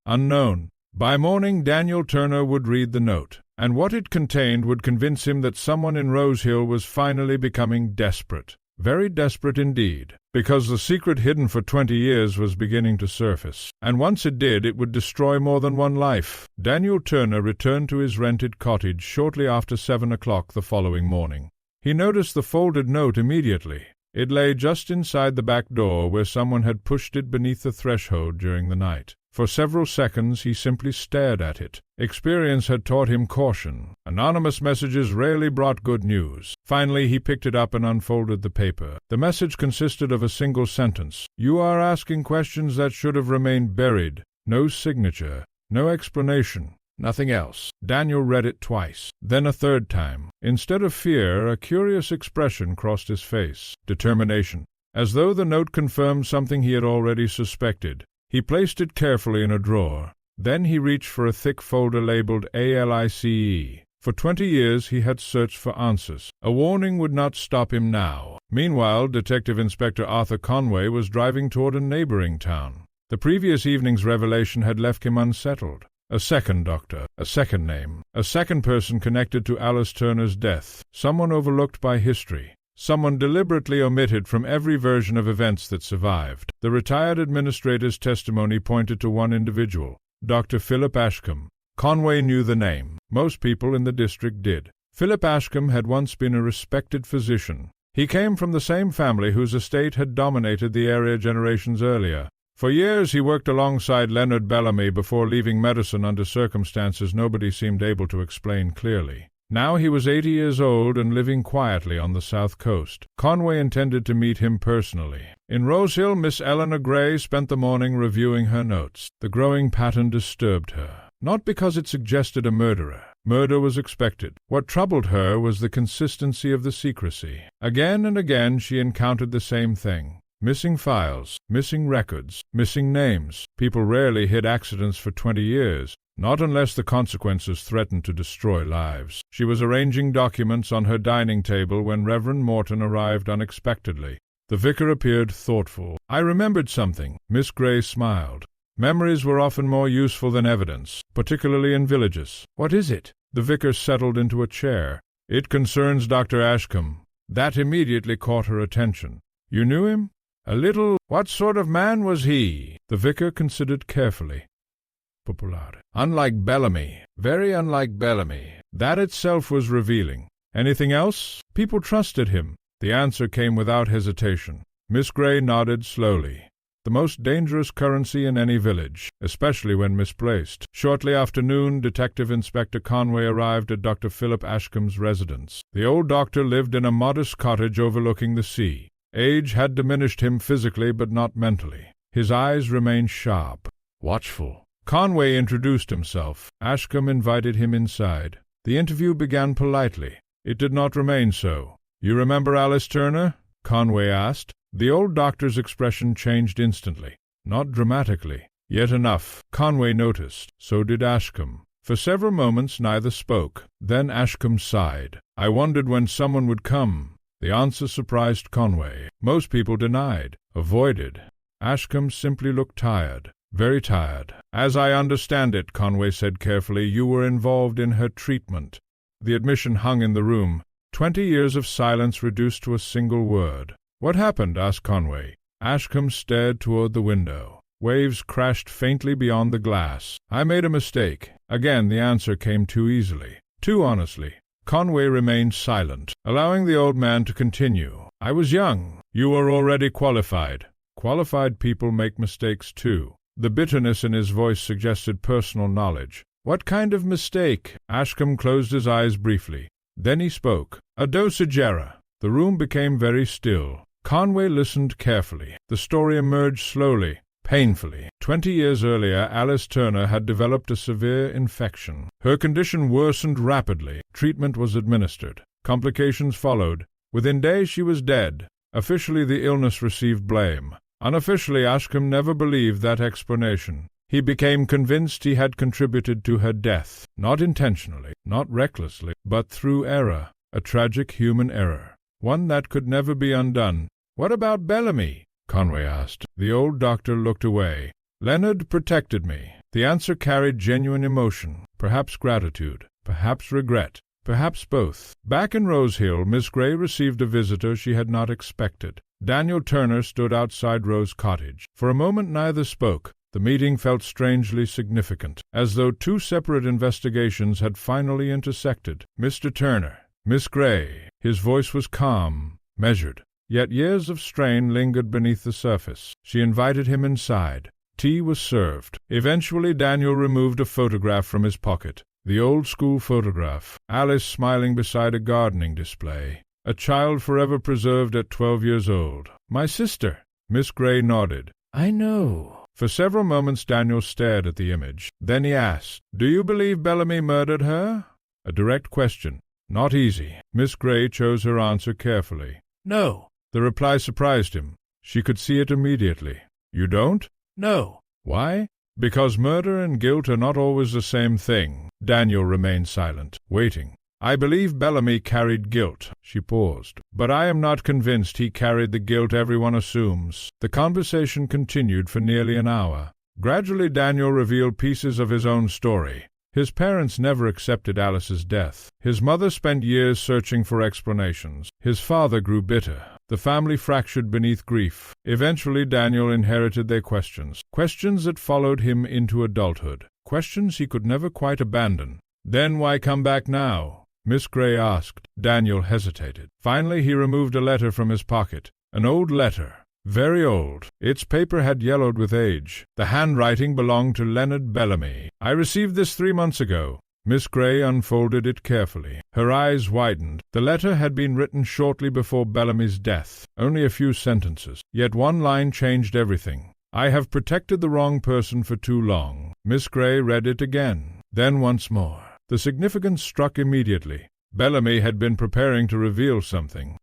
unknown. By morning, Daniel Turner would read the note, and what it contained would convince him that someone in Rosehill was finally becoming desperate. Very desperate indeed, because the secret hidden for 20 years was beginning to surface, and once it did, it would destroy more than one life. Daniel Turner returned to his rented cottage shortly after 7 o'clock the following morning. He noticed the folded note immediately. It lay just inside the back door where someone had pushed it beneath the threshold during the night. For several seconds he simply stared at it. Experience had taught him caution. Anonymous messages rarely brought good news. Finally he picked it up and unfolded the paper. The message consisted of a single sentence. "You are asking questions that should have remained buried. No signature, no explanation, nothing else." Daniel read it twice, then a third time. Instead of fear, a curious expression crossed his face. Determination. As though the note confirmed something he had already suspected. He placed it carefully in a drawer. Then he reached for a thick folder labeled ALICE. For 20 years he had searched for answers. A warning would not stop him now. Meanwhile, Detective Inspector Arthur Conway was driving toward a neighboring town. The previous evening's revelation had left him unsettled. A second doctor, a second name, a second person connected to Alice Turner's death, someone overlooked by history. Someone deliberately omitted from every version of events that survived. The retired administrator's testimony pointed to one individual, Dr. Philip Ashcombe. Conway knew the name. Most people in the district did. Philip Ashcombe had once been a respected physician. He came from the same family whose estate had dominated the area generations earlier. For years he worked alongside Leonard Bellamy before leaving medicine under circumstances nobody seemed able to explain clearly. Now he was 80 years old and living quietly on the south coast. Conway intended to meet him personally. In Rosehill, Miss Eleanor Gray spent the morning reviewing her notes. The growing pattern disturbed her, not because it suggested a murderer. Murder was expected. What troubled her was the consistency of the secrecy. Again and again she encountered the same thing. Missing files, missing records, missing names. People rarely hid accidents for 20 years. Not unless the consequences threatened to destroy lives. She was arranging documents on her dining table when Reverend Morton arrived unexpectedly. The vicar appeared thoughtful. "I remembered something." Miss Grey smiled. Memories were often more useful than evidence, particularly in villages. "What is it?" The vicar settled into a chair. "It concerns Dr. Ashcombe." That immediately caught her attention. "You knew him?" "A little." "What sort of man was he?" The vicar considered carefully. "Popolare. Unlike Bellamy. Very unlike Bellamy." That itself was revealing. "Anything else?" "People trusted him." The answer came without hesitation. Miss Grey nodded slowly. The most dangerous currency in any village, especially when misplaced. Shortly after noon, Detective Inspector Conway arrived at Dr. Philip Ashcombe's residence. The old doctor lived in a modest cottage overlooking the sea. Age had diminished him physically but not mentally. His eyes remained sharp, watchful. Conway introduced himself. Ashcombe invited him inside. The interview began politely. It did not remain so. "You remember Alice Turner?" Conway asked. The old doctor's expression changed instantly. Not dramatically, yet enough. Conway noticed. So did Ashcombe. For several moments neither spoke. Then Ashcombe sighed. "I wondered when someone would come." The answer surprised Conway. Most people denied, avoided. Ashcombe simply looked tired. Very tired. "As I understand it," Conway said carefully, "you were involved in her treatment." The admission hung in the room. 20 years of silence reduced to a single word. "What happened?" asked Conway. Ashcombe stared toward the window. Waves crashed faintly beyond the glass. "I made a mistake." Again the answer came too easily, too honestly. Conway remained silent, allowing the old man to continue. "I was young. You were already qualified." "Qualified people make mistakes too." The bitterness in his voice suggested personal knowledge. "What kind of mistake?" Ashcombe closed his eyes briefly. Then he spoke. "A dosage error." The room became very still. Conway listened carefully. The story emerged slowly, painfully. 20 years earlier, Alice Turner had developed a severe infection. Her condition worsened rapidly. Treatment was administered. Complications followed. Within days she was dead. Officially, the illness received blame. Unofficially, Ashcombe never believed that explanation. He became convinced he had contributed to her death, not intentionally, not recklessly, but through error, a tragic human error, one that could never be undone. "What about Bellamy?" Conway asked. The old doctor looked away. "Leonard protected me." The answer carried genuine emotion, perhaps gratitude, perhaps regret, perhaps both. Back in Rose Hill, Miss Grey received a visitor she had not expected. Daniel Turner stood outside Rose Cottage. For a moment neither spoke. The meeting felt strangely significant, as though two separate investigations had finally intersected. "Mr. Turner." "Miss Grey." His voice was calm, measured, yet years of strain lingered beneath the surface. She invited him inside. Tea was served. Eventually Daniel removed a photograph from his pocket. The old-school photograph. Alice smiling beside a gardening display. A child forever preserved at 12 years old. "My sister." Miss Grey nodded. "I know." For several moments Daniel stared at the image. Then he asked, "Do you believe Bellamy murdered her?" A direct question. Not easy. Miss Grey chose her answer carefully. "No." The reply surprised him. She could see it immediately. "You don't?" "No." "Why?" "Because murder and guilt are not always the same thing." Daniel remained silent, waiting. "I believe Bellamy carried guilt." She paused. "But I am not convinced he carried the guilt everyone assumes." The conversation continued for nearly an hour. Gradually Daniel revealed pieces of his own story. His parents never accepted Alice's death. His mother spent years searching for explanations. His father grew bitter. The family fractured beneath grief. Eventually Daniel inherited their questions. Questions that followed him into adulthood. Questions he could never quite abandon. "Then why come back now?" Miss Grey asked. Daniel hesitated. Finally he removed a letter from his pocket. An old letter. Very old. Its paper had yellowed with age. The handwriting belonged to Leonard Bellamy. "I received this 3 months ago." Miss Grey unfolded it carefully. Her eyes widened. The letter had been written shortly before Bellamy's death. Only a few sentences. Yet one line changed everything. "I have protected the wrong person for too long." Miss Grey read it again. Then once more. The significance struck immediately. Bellamy had been preparing to reveal something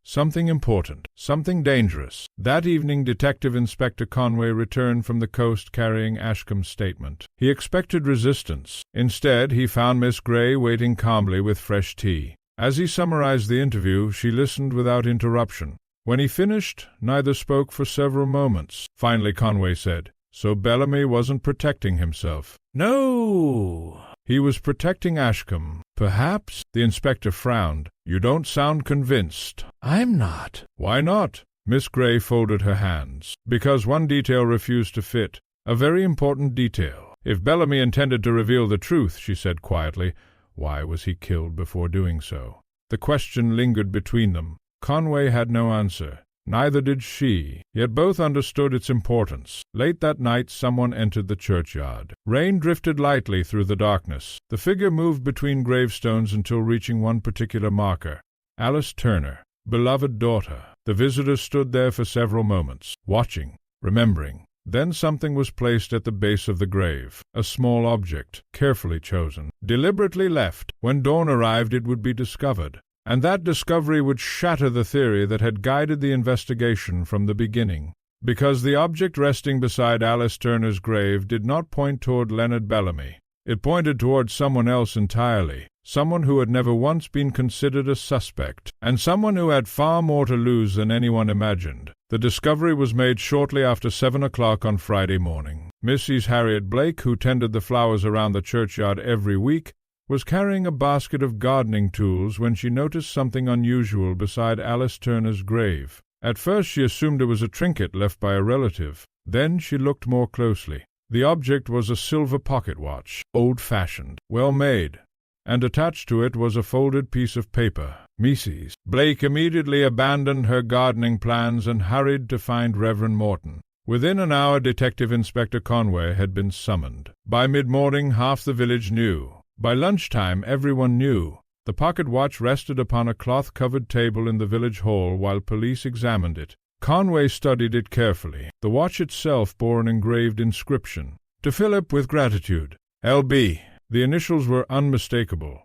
important, something dangerous. That evening Detective Inspector Conway returned from the coast carrying Ashcombe's statement. He expected resistance. Instead, he found Miss Grey waiting calmly with fresh tea. As he summarized the interview, she listened without interruption. When he finished, neither spoke for several moments. Finally Conway said, "So Bellamy wasn't protecting himself?" "No." "He was protecting Ashcombe." "Perhaps?" The inspector frowned. "You don't sound convinced." "I'm not." "Why not?" Miss Grey folded her hands. "Because one detail refused to fit. A very important detail. If Bellamy intended to reveal the truth," she said quietly, "why was he killed before doing so?" The question lingered between them. Conway had no answer. Neither did she, yet both understood its importance. Late that night someone entered the churchyard. Rain drifted lightly through the darkness. The figure moved between gravestones until reaching one particular marker. Alice Turner. beloved daughter. The visitor stood there for several moments, watching, remembering. Then something was placed at the base of the grave, a small object, carefully chosen, deliberately left. When dawn arrived it would be discovered, and that discovery would shatter the theory that had guided the investigation from the beginning. Because the object resting beside Alice Turner's grave did not point toward Leonard Bellamy. It pointed toward someone else entirely, someone who had never once been considered a suspect, and someone who had far more to lose than anyone imagined. The discovery was made shortly after 7 o'clock on Friday morning. Mrs. Harriet Blake, who tended the flowers around the churchyard every week, was carrying a basket of gardening tools when she noticed something unusual beside Alice Turner's grave. At first she assumed it was a trinket left by a relative. Then she looked more closely. The object was a silver pocket watch, old-fashioned, well-made, and attached to it was a folded piece of paper. Mrs. Blake immediately abandoned her gardening plans and hurried to find Reverend Morton. Within an hour Detective Inspector Conway had been summoned. By mid-morning half the village knew. By lunchtime everyone knew. The pocket watch rested upon a cloth-covered table in the village hall while police examined it. Conway studied it carefully. The watch itself bore an engraved inscription. To Philip with gratitude. L.B. The initials were unmistakable.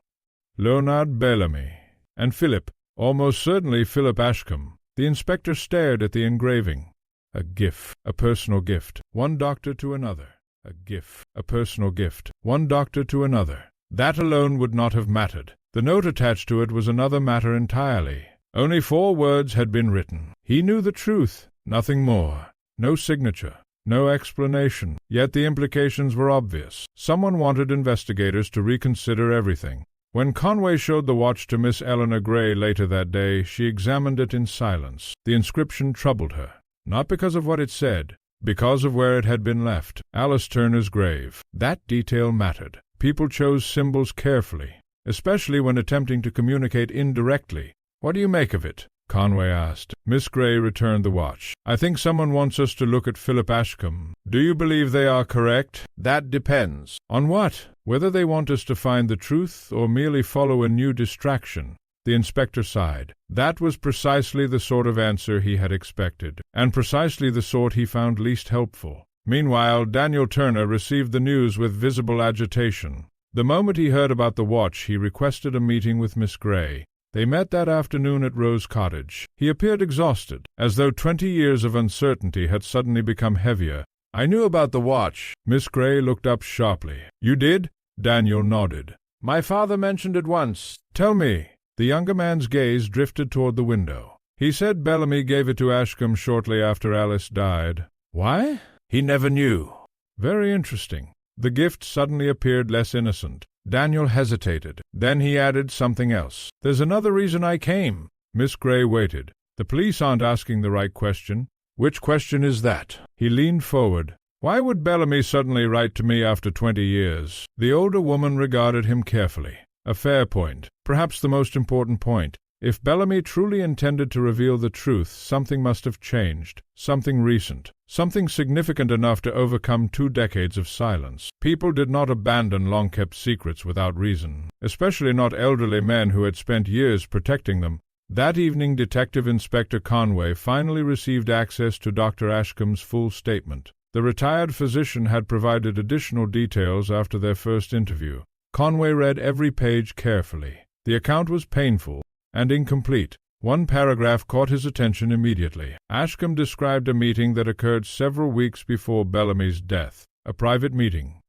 Leonard Bellamy. And Philip, almost certainly Philip Ashcombe. The inspector stared at the engraving. A gift, a personal gift, one doctor to another. A gift, a personal gift, one doctor to another. That alone would not have mattered. The note attached to it was another matter entirely. Only 4 words had been written. He knew the truth, nothing more. No signature, no explanation. Yet the implications were obvious. Someone wanted investigators to reconsider everything. When Conway showed the watch to Miss Eleanor Gray later that day, she examined it in silence. The inscription troubled her, not because of what it said, because of where it had been left. Alice Turner's grave. That detail mattered. People chose symbols carefully, especially when attempting to communicate indirectly. What do you make of it? Conway asked. Miss Gray returned the watch. I think someone wants us to look at Philip Ashcombe. Do you believe they are correct? That depends. On what? Whether they want us to find the truth or merely follow a new distraction. The inspector sighed. That was precisely the sort of answer he had expected, and precisely the sort he found least helpful. Meanwhile, Daniel Turner received the news with visible agitation. The moment he heard about the watch, he requested a meeting with Miss Gray. They met that afternoon at Rose Cottage. He appeared exhausted, as though 20 years of uncertainty had suddenly become heavier. I knew about the watch. Miss Gray looked up sharply. You did? Daniel nodded. My father mentioned it once. Tell me. The younger man's gaze drifted toward the window. He said Bellamy gave it to Ashcombe shortly after Alice died. Why? He never knew. Very interesting. The gift suddenly appeared less innocent. Daniel hesitated. Then he added something else. There's another reason I came. Miss Gray waited. The police aren't asking the right question. Which question is that? He leaned forward. Why would Bellamy suddenly write to me after 20 years? The older woman regarded him carefully. A fair point. Perhaps the most important point. If Bellamy truly intended to reveal the truth, something must have changed. Something recent. Something significant enough to overcome 2 decades of silence. People did not abandon long-kept secrets without reason, especially not elderly men who had spent years protecting them. That evening Detective Inspector Conway finally received access to Dr. Ashcombe's full statement. The retired physician had provided additional details after their first interview. Conway read every page carefully. The account was painful and incomplete. One paragraph caught his attention immediately. Ashcombe described a meeting that occurred several weeks before Bellamy's death. A private meeting.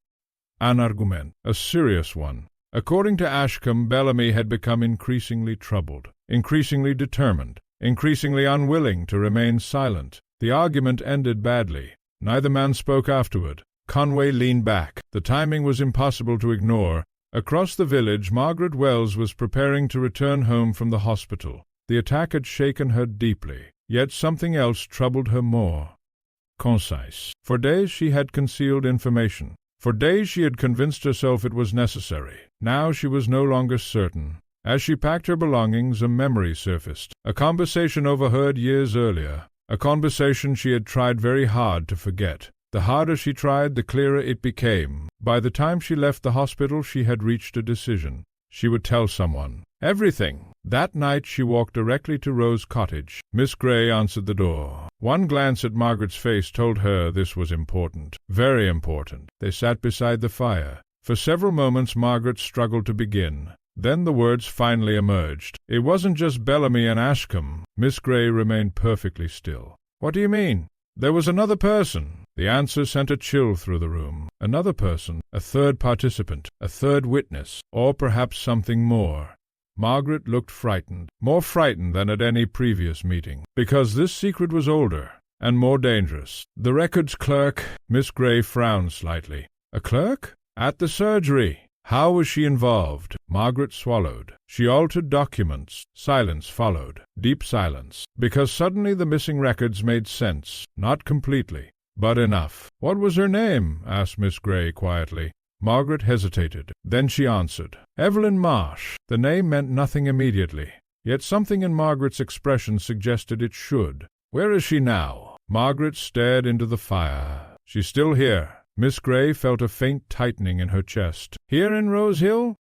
An argument. A serious one. According to Ashcombe, Bellamy had become increasingly troubled, increasingly determined, increasingly unwilling to remain silent. The argument ended badly. Neither man spoke afterward. Conway leaned back. The timing was impossible to ignore. Across the village, Margaret Wells was preparing to return home from the hospital. The attack had shaken her deeply, yet something else troubled her more. Concise. For days she had concealed information. For days she had convinced herself it was necessary. Now she was no longer certain. As she packed her belongings, a memory surfaced. A conversation overheard years earlier. A conversation she had tried very hard to forget. The harder she tried, the clearer it became. By the time she left the hospital, she had reached a decision. She would tell someone. Everything. That night she walked directly to Rose Cottage. Miss Grey answered the door. One glance at Margaret's face told her this was important, very important. They sat beside the fire. For several moments Margaret struggled to begin. Then the words finally emerged. It wasn't just Bellamy and Ashcombe. Miss Grey remained perfectly still. What do you mean? There was another person. The answer sent a chill through the room. Another person, a third participant, a third witness, or perhaps something more. Margaret looked frightened, more frightened than at any previous meeting, because this secret was older and more dangerous. The records clerk. Miss Grey frowned slightly. A clerk? At the surgery. How was she involved? Margaret swallowed. She altered documents. Silence followed. Deep silence. Because suddenly the missing records made sense. Not completely, but enough. What was her name? Asked Miss Grey quietly. Margaret hesitated. Then she answered. Evelyn Marsh. The name meant nothing immediately, yet something in Margaret's expression suggested it should. Where is she now? Margaret stared into the fire. She's still here. Miss Grey felt a faint tightening in her chest. Here in Rose Hill?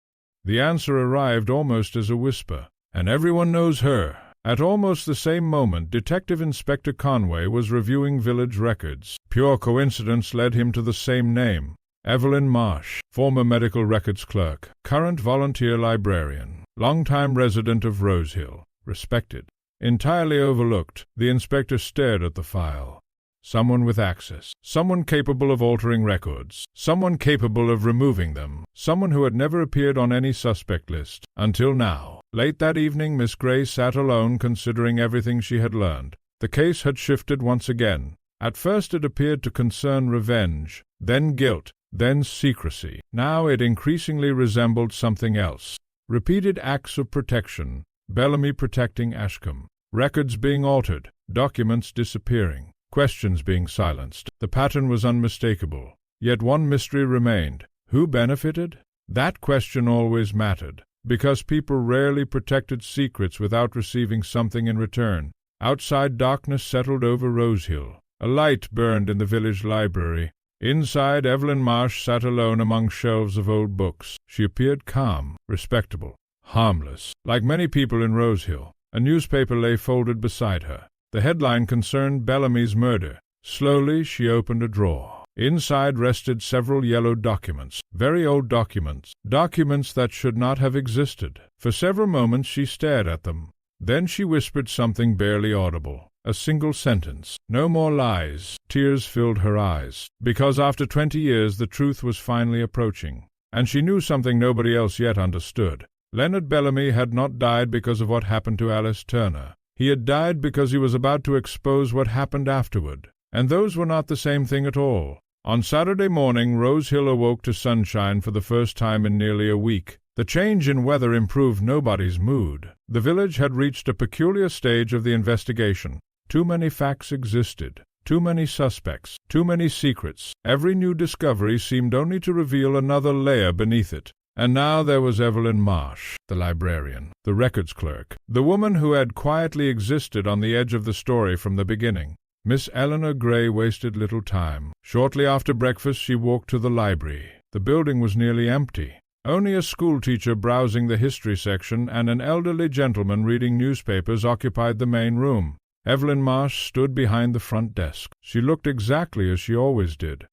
The answer arrived almost as a whisper. And everyone knows her. At almost the same moment, Detective Inspector Conway was reviewing village records. Pure coincidence led him to the same name. Evelyn Marsh, former medical records clerk, current volunteer librarian, longtime resident of Rose Hill, respected. Entirely overlooked, the inspector stared at the file. Someone with access, someone capable of altering records, someone capable of removing them, someone who had never appeared on any suspect list, until now. Late that evening, Miss Grey sat alone considering everything she had learned. The case had shifted once again. At first it appeared to concern revenge, then guilt, then secrecy. Now it increasingly resembled something else. Repeated acts of protection, Bellamy protecting Ashcombe, records being altered, documents disappearing, questions being silenced. The pattern was unmistakable. Yet one mystery remained. Who benefited? That question always mattered, because people rarely protected secrets without receiving something in return. Outside, darkness settled over Rose Hill. A light burned in the village library. Inside, Evelyn Marsh sat alone among shelves of old books. She appeared calm, respectable, harmless. Like many people in Rose Hill, a newspaper lay folded beside her. The headline concerned Bellamy's murder. Slowly she opened a drawer. Inside rested several yellow documents, very old documents, documents that should not have existed. For several moments she stared at them. Then she whispered something barely audible. A single sentence. No more lies. Tears filled her eyes, because after 20 years the truth was finally approaching. And she knew something nobody else yet understood. Leonard Bellamy had not died because of what happened to Alice Turner. He had died because he was about to expose what happened afterward. And those were not the same thing at all. On Saturday morning, Rose Hill awoke to sunshine for the first time in nearly a week. The change in weather improved nobody's mood. The village had reached a peculiar stage of the investigation. Too many facts existed, too many suspects, too many secrets. Every new discovery seemed only to reveal another layer beneath it. And now there was Evelyn Marsh, the librarian, the records clerk, the woman who had quietly existed on the edge of the story from the beginning. Miss Eleanor Grey wasted little time. Shortly after breakfast she walked to the library. The building was nearly empty. Only a schoolteacher browsing the history section and an elderly gentleman reading newspapers occupied the main room. Evelyn Marsh stood behind the front desk. She looked exactly as she always did.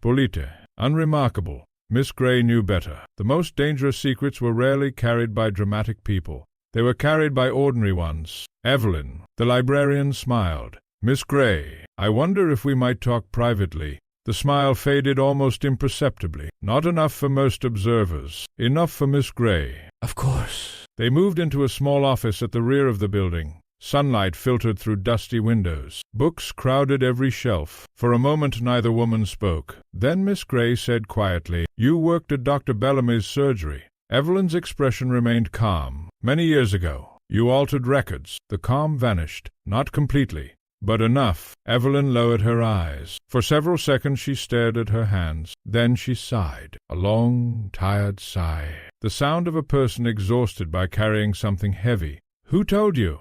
Polite, unremarkable. Miss Grey knew better. The most dangerous secrets were rarely carried by dramatic people. They were carried by ordinary ones. Evelyn, the librarian, smiled. Miss Grey, I wonder if we might talk privately. The smile faded almost imperceptibly. Not enough for most observers. Enough for Miss Grey. Of course. They moved into a small office at the rear of the building. Sunlight filtered through dusty windows. Books crowded every shelf. For a moment neither woman spoke. Then Miss Grey said quietly, "You worked at Dr. Bellamy's surgery." Evelyn's expression remained calm. "Many years ago. You altered records." The calm vanished. Not completely, but enough. Evelyn lowered her eyes. For several seconds she stared at her hands. Then she sighed. A long, tired sigh. The sound of a person exhausted by carrying something heavy. "Who told you?"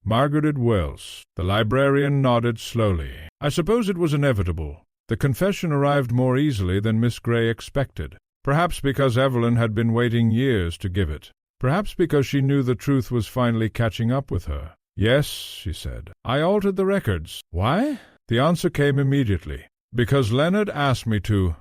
Margaret Wells. The librarian nodded slowly. "I suppose it was inevitable." The confession arrived more easily than Miss Grey expected, perhaps because Evelyn had been waiting years to give it. perhaps because she knew the truth was finally catching up with her. "Yes," she said, "I altered the records." "Why?" The answer came immediately. "Because Leonard asked me to.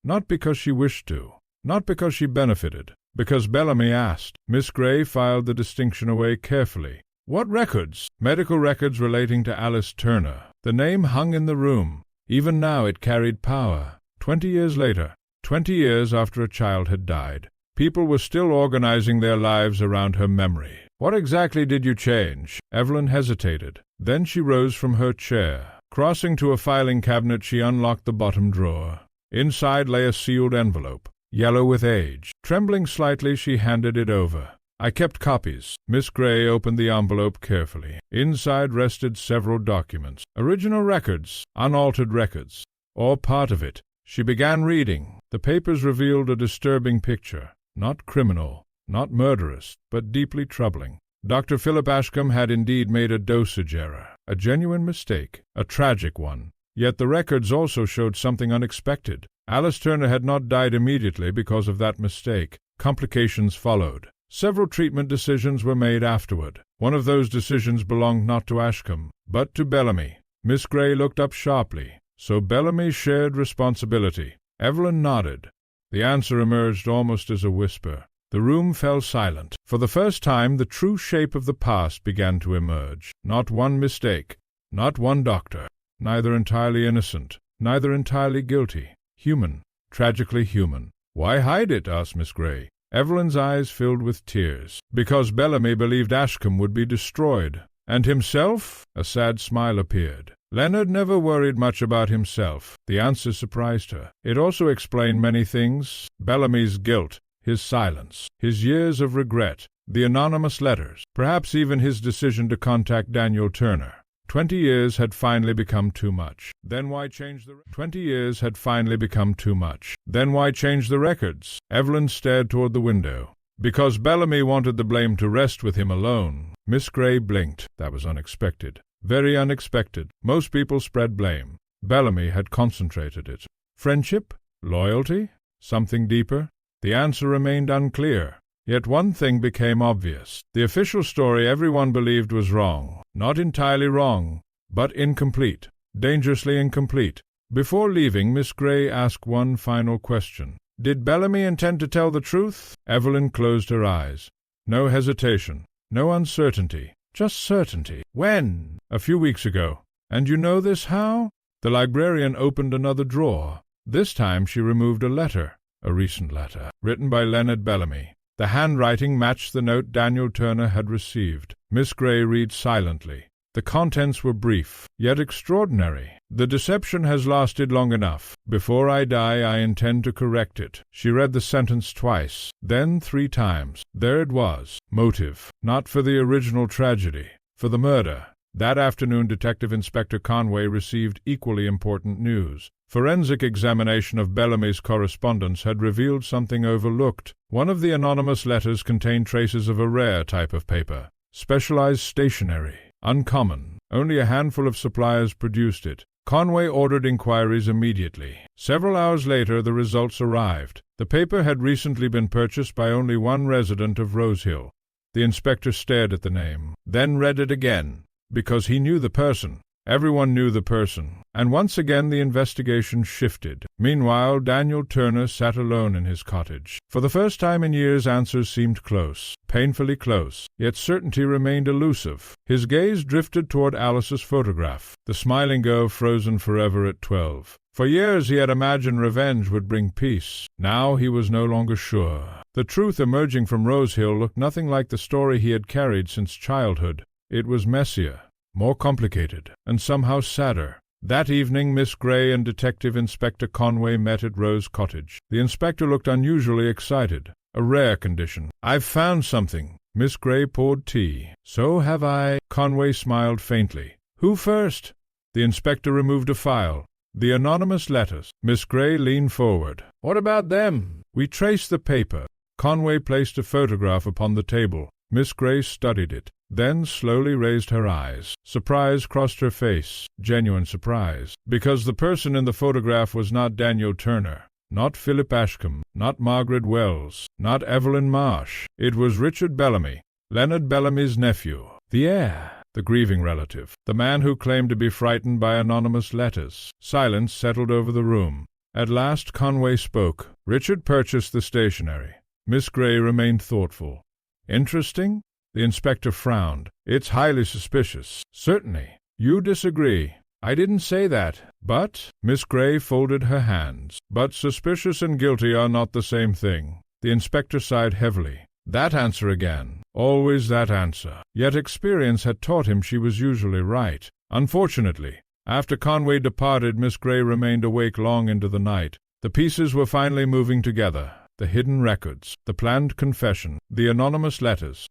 Not because she wished to. Not because she benefited. Because Bellamy asked." Miss Grey filed the distinction away carefully. "What records?" "Medical records relating to Alice Turner. The name hung in the room. Even now it carried power. 20 years later, 20 years after a child had died, people were still organizing their lives around her memory." "What exactly did you change?" Evelyn hesitated. Then she rose from her chair. Crossing to a filing cabinet, she unlocked the bottom drawer. Inside lay a sealed envelope, yellow with age. Trembling slightly, she handed it over. "I kept copies." Miss Grey opened the envelope carefully. Inside rested several documents. Original records, unaltered records, or part of it. She began reading. The papers revealed a disturbing picture. Not criminal, not murderous, but deeply troubling. Dr. Philip Ashcombe had indeed made a dosage error, a genuine mistake, a tragic one. Yet the records also showed something unexpected. Alice Turner had not died immediately because of that mistake. Complications followed. Several treatment decisions were made afterward. One of those decisions belonged not to Ashcombe, but to Bellamy. Miss Grey looked up sharply. So Bellamy shared responsibility. Evelyn nodded. The answer emerged almost as a whisper. The room fell silent. For the first time, the true shape of the past began to emerge. Not one mistake, not one doctor. Neither entirely innocent, neither entirely guilty. Human, tragically human. "Why hide it?" asked Miss Grey. Evelyn's eyes filled with tears. "Because Bellamy believed Ashcombe would be destroyed. And himself?" A sad smile appeared. "Leonard never worried much about himself." The answer surprised her. It also explained many things. Bellamy's guilt, his silence, his years of regret, the anonymous letters, perhaps even his decision to contact Daniel Turner. 20 years had finally become too much. Then why change the 20 years had finally become too much. Then why change the records? Evelyn stared toward the window. Because Bellamy wanted the blame to rest with him alone. Miss Grey blinked. That was unexpected. Very unexpected. Most people spread blame. Bellamy had concentrated it. Friendship? Loyalty? Something deeper? The answer remained unclear. Yet one thing became obvious. The official story everyone believed was wrong. Not entirely wrong, but incomplete. Dangerously incomplete. Before leaving, Miss Grey asked one final question. Did Bellamy intend to tell the truth? Evelyn closed her eyes. No hesitation. No uncertainty. Just certainty. When? A few weeks ago. And you know this how? The librarian opened another drawer. This time she removed a letter. A recent letter. Written by Leonard Bellamy. The handwriting matched the note Daniel Turner had received. Miss Grey read silently. The contents were brief, yet extraordinary. The deception has lasted long enough. Before I die, I intend to correct it. She read the sentence twice, then 3 times. There it was. Motive. Not for the original tragedy. For the murder. That afternoon, Detective Inspector Conway received equally important news. Forensic examination of Bellamy's correspondence had revealed something overlooked. One of the anonymous letters contained traces of a rare type of paper. Specialized stationery. Uncommon. Only a handful of suppliers produced it. Conway ordered inquiries immediately. Several hours later, the results arrived. The paper had recently been purchased by only one resident of Rosehill. The inspector stared at the name, then read it again. Because he knew the person. Everyone knew the person, and once again the investigation shifted. Meanwhile, Daniel Turner sat alone in his cottage. For the first time in years, answers seemed close, painfully close, yet certainty remained elusive. His gaze drifted toward Alice's photograph, the smiling girl frozen forever at 12. For years he had imagined revenge would bring peace. Now he was no longer sure. The truth emerging from Rosehill looked nothing like the story he had carried since childhood. It was messier, more complicated, and somehow sadder. That evening Miss Grey and Detective Inspector Conway met at Rose Cottage. The inspector looked unusually excited, a rare condition. "I've found something." Miss Grey poured tea. "So have I." Conway smiled faintly. "Who first?" The inspector removed a file. "The anonymous letters." Miss Grey leaned forward. "What about them?" "We traced the paper." Conway placed a photograph upon the table. Miss Grey studied it, then slowly raised her eyes. Surprise crossed her face, genuine surprise, because the person in the photograph was not Daniel Turner. Not Philip Ashcombe, not Margaret Wells, not Evelyn Marsh. It was Richard Bellamy, Leonard Bellamy's nephew, the heir, the grieving relative, the man who claimed to be frightened by anonymous letters. Silence settled over the room. At last Conway spoke. Richard purchased the stationery. Miss Grey remained thoughtful. Interesting? The inspector frowned. It's highly suspicious. Certainly. You disagree. I didn't say that. But, Miss Grey folded her hands. But suspicious and guilty are not the same thing. The inspector sighed heavily. That answer again. Always that answer. Yet experience had taught him she was usually right. Unfortunately, after Conway departed, Miss Grey remained awake long into the night. The pieces were finally moving together. The hidden records, the planned confession, the anonymous letters.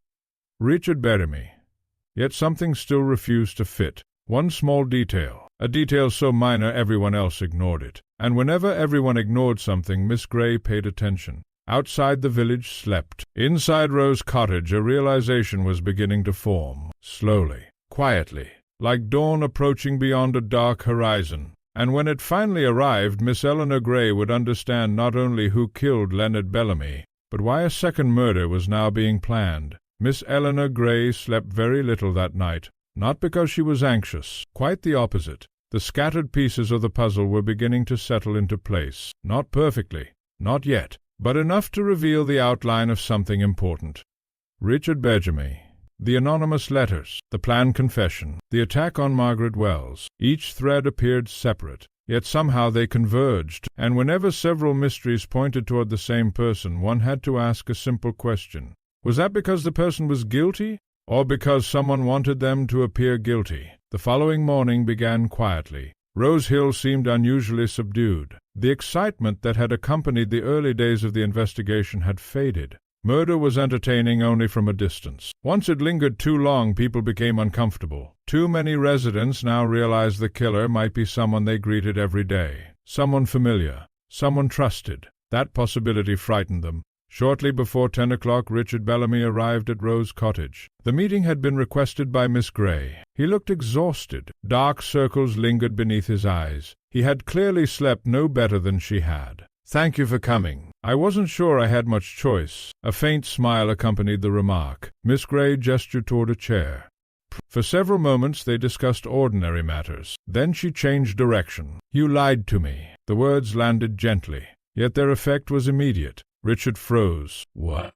Richard Bellamy. Yet something still refused to fit. One small detail, a detail so minor everyone else ignored it. And whenever everyone ignored something, Miss Grey paid attention. Outside the village slept. Inside Rose Cottage a realization was beginning to form, slowly, quietly, like dawn approaching beyond a dark horizon. And when it finally arrived, Miss Eleanor Grey would understand not only who killed Leonard Bellamy, but why a second murder was now being planned. Miss Eleanor Grey slept very little that night. Not because she was anxious, quite the opposite. The scattered pieces of the puzzle were beginning to settle into place, not perfectly, not yet, but enough to reveal the outline of something important. Richard Bellamy, the anonymous letters, the planned confession, the attack on Margaret Wells. Each thread appeared separate, yet somehow they converged, and whenever several mysteries pointed toward the same person, one had to ask a simple question. Was that because the person was guilty, or because someone wanted them to appear guilty? The following morning began quietly. Rose Hill seemed unusually subdued. The excitement that had accompanied the early days of the investigation had faded. Murder was entertaining only from a distance. Once it lingered too long, people became uncomfortable. Too many residents now realized the killer might be someone they greeted every day, someone familiar, someone trusted. That possibility frightened them. Shortly before 10 o'clock, Richard Bellamy arrived at Rose Cottage. The meeting had been requested by Miss Grey. He looked exhausted. Dark circles lingered beneath his eyes. He had clearly slept no better than she had. "Thank you for coming. I wasn't sure I had much choice." A faint smile accompanied the remark. Miss Grey gestured toward a chair. For several moments they discussed ordinary matters. Then she changed direction. "You lied to me." The words landed gently, yet their effect was immediate. Richard froze. "What?"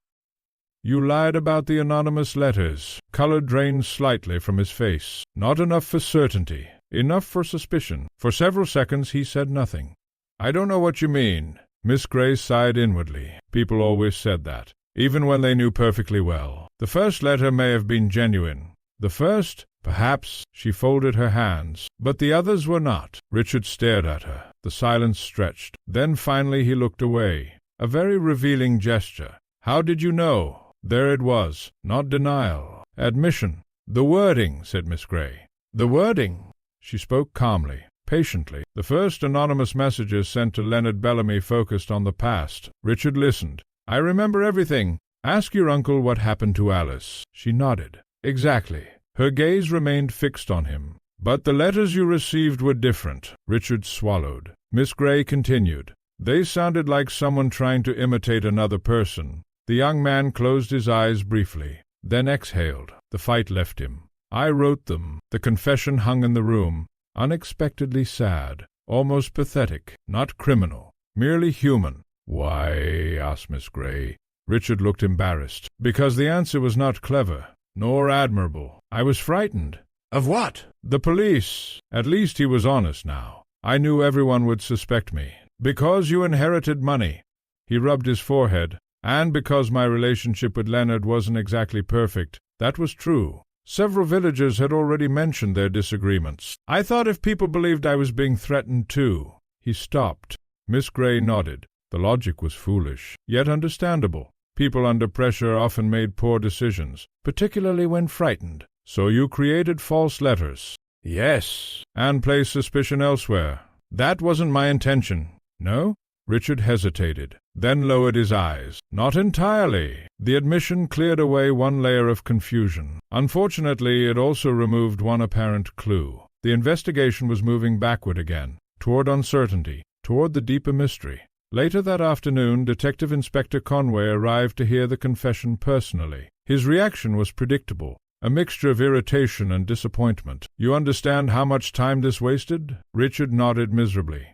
"You lied about the anonymous letters." Color drained slightly from his face. Not enough for certainty, enough for suspicion. For several seconds he said nothing. "I don't know what you mean." Miss Grey sighed inwardly. People always said that, even when they knew perfectly well. The first letter may have been genuine. The first, perhaps. She folded her hands. But the others were not. Richard stared at her. The silence stretched. Then finally he looked away. A very revealing gesture. "How did you know?" There it was. Not denial. Admission. "The wording," said Miss Grey. "The wording." She spoke calmly, patiently. The first anonymous messages sent to Leonard Bellamy focused on the past. Richard listened. "I remember everything. Ask your uncle what happened to Alice." She nodded. "Exactly." Her gaze remained fixed on him. "But the letters you received were different." Richard swallowed. Miss Grey continued. "They sounded like someone trying to imitate another person." The young man closed his eyes briefly, then exhaled. The fight left him. "I wrote them." The confession hung in the room, unexpectedly sad, almost pathetic, not criminal, merely human. "Why?" asked Miss Grey. Richard looked embarrassed, because the answer was not clever, nor admirable. "I was frightened." "Of what?" "The police." At least he was honest now. "I knew everyone would suspect me. Because you inherited money." He rubbed his forehead. "And because my relationship with Leonard wasn't exactly perfect." That was true. Several villagers had already mentioned their disagreements. "I thought if people believed I was being threatened too." He stopped. Miss Grey nodded. The logic was foolish, yet understandable. People under pressure often made poor decisions, particularly when frightened. "So you created false letters." "Yes." "And placed suspicion elsewhere." "That wasn't my intention." "No?" Richard hesitated, then lowered his eyes. "Not entirely." The admission cleared away one layer of confusion. Unfortunately, it also removed one apparent clue. The investigation was moving backward again, toward uncertainty, toward the deeper mystery. Later that afternoon, Detective Inspector Conway arrived to hear the confession personally. His reaction was predictable, a mixture of irritation and disappointment. "You understand how much time this wasted?" Richard nodded miserably.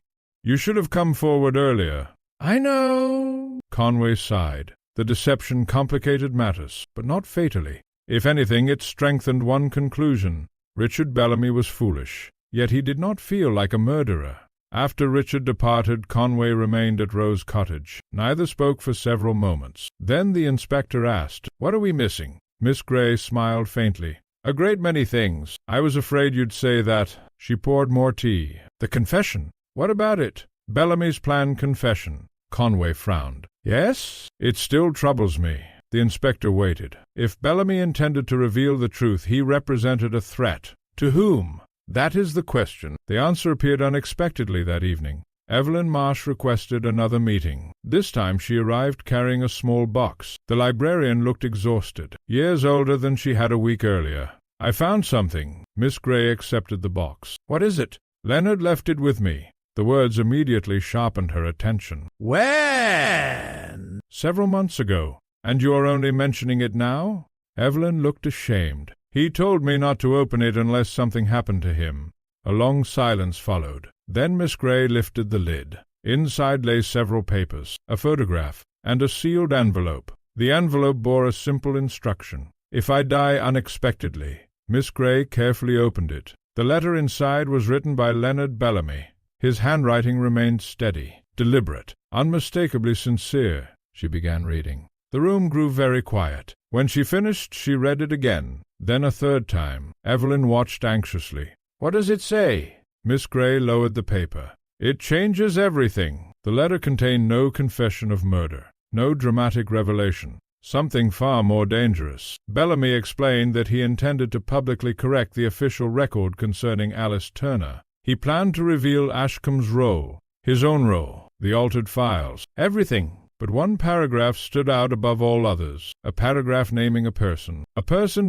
"You should have come forward earlier." "I know." Conway sighed. The deception complicated matters, but not fatally. If anything, it strengthened one conclusion. Richard Bellamy was foolish, yet he did not feel like a murderer. After Richard departed, Conway remained at Rose Cottage. Neither spoke for several moments. Then the inspector asked, "What are we missing?" Miss Gray smiled faintly. "A great many things. I was afraid you'd say that." She poured more tea. "The confession? What about it?" "Bellamy's planned confession." Conway frowned. "Yes? It still troubles me." The inspector waited. If Bellamy intended to reveal the truth, he represented a threat. To whom? That is the question. The answer appeared unexpectedly that evening. Evelyn Marsh requested another meeting. This time she arrived carrying a small box. The librarian looked exhausted, years older than she had a week earlier. "I found something." Miss Gray accepted the box. "What is it?" "Leonard left it with me." The words immediately sharpened her attention. "When?" "Several months ago. And you are only mentioning it now?" Evelyn looked ashamed. "He told me not to open it unless something happened to him." A long silence followed. Then Miss Gray lifted the lid. Inside lay several papers, a photograph, and a sealed envelope. The envelope bore a simple instruction. "If I die unexpectedly." Miss Gray carefully opened it. The letter inside was written by Leonard Bellamy. His handwriting remained steady, deliberate, unmistakably sincere. She began reading. The room grew very quiet. When she finished, she read it again, then a third time. Evelyn watched anxiously. "What does it say?" Miss Gray lowered the paper. "It changes everything." The letter contained no confession of murder, no dramatic revelation, something far more dangerous. Bellamy explained that he intended to publicly correct the official record concerning Alice Turner. He planned to reveal Ashcombe's role, his own role, the altered files, everything. But one paragraph stood out above all others, a paragraph naming a person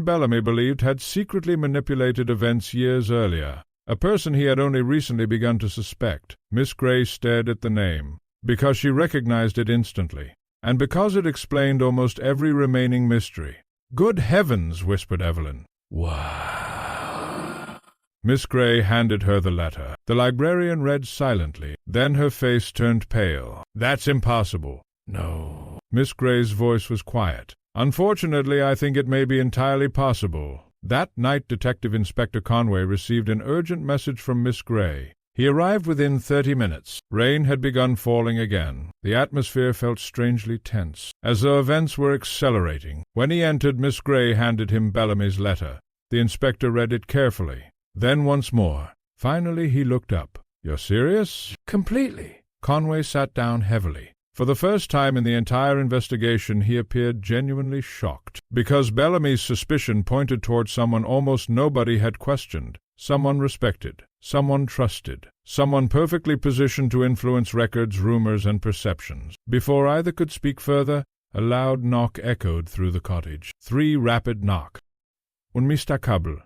Bellamy believed had secretly manipulated events years earlier, a person he had only recently begun to suspect. Miss Gray stared at the name, because she recognized it instantly, and because it explained almost every remaining mystery. "Good heavens!" whispered Evelyn. "Wow!" Miss Gray handed her the letter. The librarian read silently. Then her face turned pale. "That's impossible." "No." Miss Gray's voice was quiet. "Unfortunately, I think it may be entirely possible." That night Detective Inspector Conway received an urgent message from Miss Gray. He arrived within 30 minutes. Rain had begun falling again. The atmosphere felt strangely tense, as though events were accelerating. When he entered, Miss Gray handed him Bellamy's letter. The inspector read it carefully. Then once more. Finally he looked up. "You're serious?" "Completely." Conway sat down heavily. For the first time in the entire investigation he appeared genuinely shocked, because Bellamy's suspicion pointed toward someone almost nobody had questioned, someone respected, someone trusted, someone perfectly positioned to influence records, rumors, and perceptions. Before either could speak further, a loud knock echoed through the cottage. 3 rapid knocks. "Un mistacable."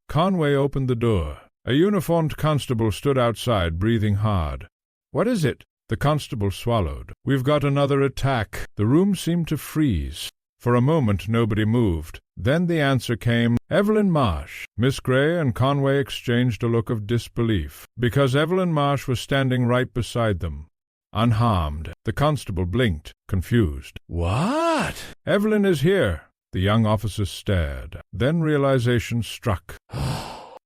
Conway opened the door. A uniformed constable stood outside, breathing hard. "What is it?" The constable swallowed. "We've got another attack." The room seemed to freeze. For a moment nobody moved. Then the answer came, "Evelyn Marsh." Miss Gray and Conway exchanged a look of disbelief, because Evelyn Marsh was standing right beside them, unharmed. The constable blinked, confused. "What?" "Evelyn is here." The young officer stared. Then realization struck.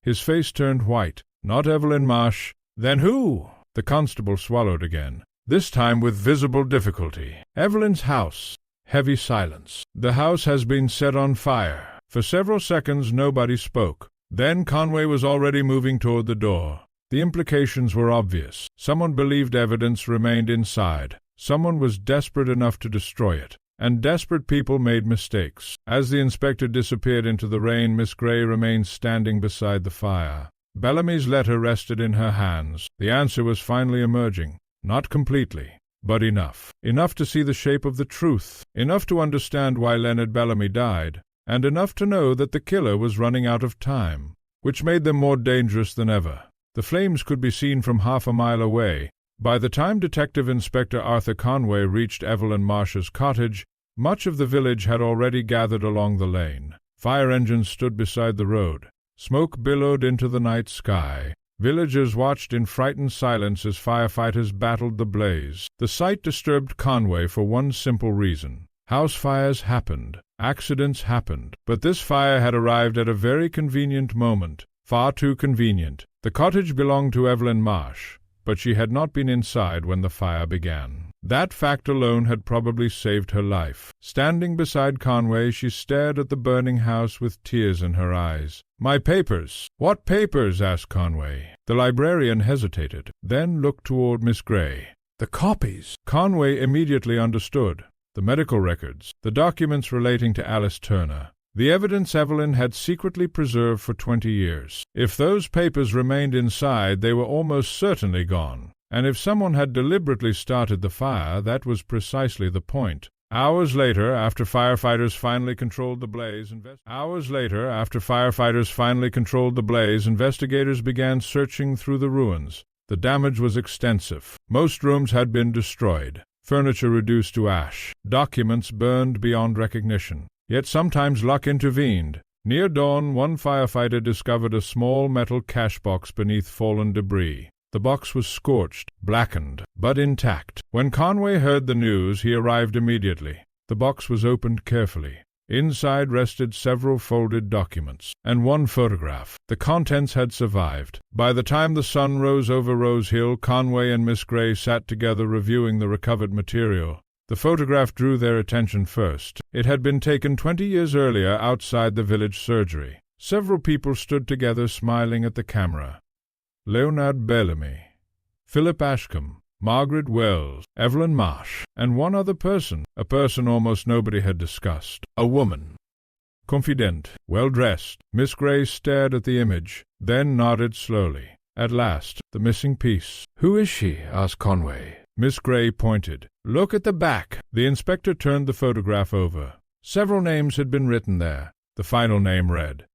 His face turned white. "Not Evelyn Marsh." "Then who?" The constable swallowed again, this time with visible difficulty. "Evelyn's house." Heavy silence. "The house has been set on fire." For several seconds nobody spoke. Then Conway was already moving toward the door. The implications were obvious. Someone believed evidence remained inside. Someone was desperate enough to destroy it. And desperate people made mistakes. As the inspector disappeared into the rain, Miss Gray remained standing beside the fire. Bellamy's letter rested in her hands. The answer was finally emerging. Not completely, but enough. Enough to see the shape of the truth. Enough to understand why Leonard Bellamy died. And enough to know that the killer was running out of time, which made them more dangerous than ever. The flames could be seen from half a mile away, By the time Detective Inspector Arthur Conway reached Evelyn Marsh's cottage, much of the village had already gathered along the lane. Fire engines stood beside the road. Smoke billowed into the night sky. Villagers watched in frightened silence as firefighters battled the blaze. The sight disturbed Conway for one simple reason. House fires happened. Accidents happened. But this fire had arrived at a very convenient moment. Far too convenient. The cottage belonged to Evelyn Marsh, but she had not been inside when the fire began. That fact alone had probably saved her life. Standing beside Conway, she stared at the burning house with tears in her eyes. "My papers." "What papers?" asked Conway. The librarian hesitated, then looked toward Miss Grey. "The copies." Conway immediately understood. The medical records, the documents relating to Alice Turner, the evidence Evelyn had secretly preserved for 20 years. If those papers remained inside, they were almost certainly gone. And if someone had deliberately started the fire, that was precisely the point. Hours later, after firefighters finally controlled the blaze, investigators began searching through the ruins. The damage was extensive. Most rooms had been destroyed, furniture reduced to ash, documents burned beyond recognition. Yet sometimes luck intervened. Near dawn, one firefighter discovered a small metal cash box beneath fallen debris. The box was scorched, blackened, but intact. When Conway heard the news, he arrived immediately. The box was opened carefully. Inside rested several folded documents, and one photograph. The contents had survived. By the time the sun rose over Rose Hill, Conway and Miss Grey sat together reviewing the recovered material. The photograph drew their attention first. It had been taken 20 years earlier outside the village surgery. Several people stood together smiling at the camera. Leonard Bellamy, Philip Ashcombe, Margaret Wells, Evelyn Marsh, and one other person, a person almost nobody had discussed, a woman. Confident, well-dressed, Miss Grey stared at the image, then nodded slowly. At last, the missing piece. "Who is she?" asked Conway. Miss Grey pointed. "Look at the back." The inspector turned the photograph over. Several names had been written there. The final name read,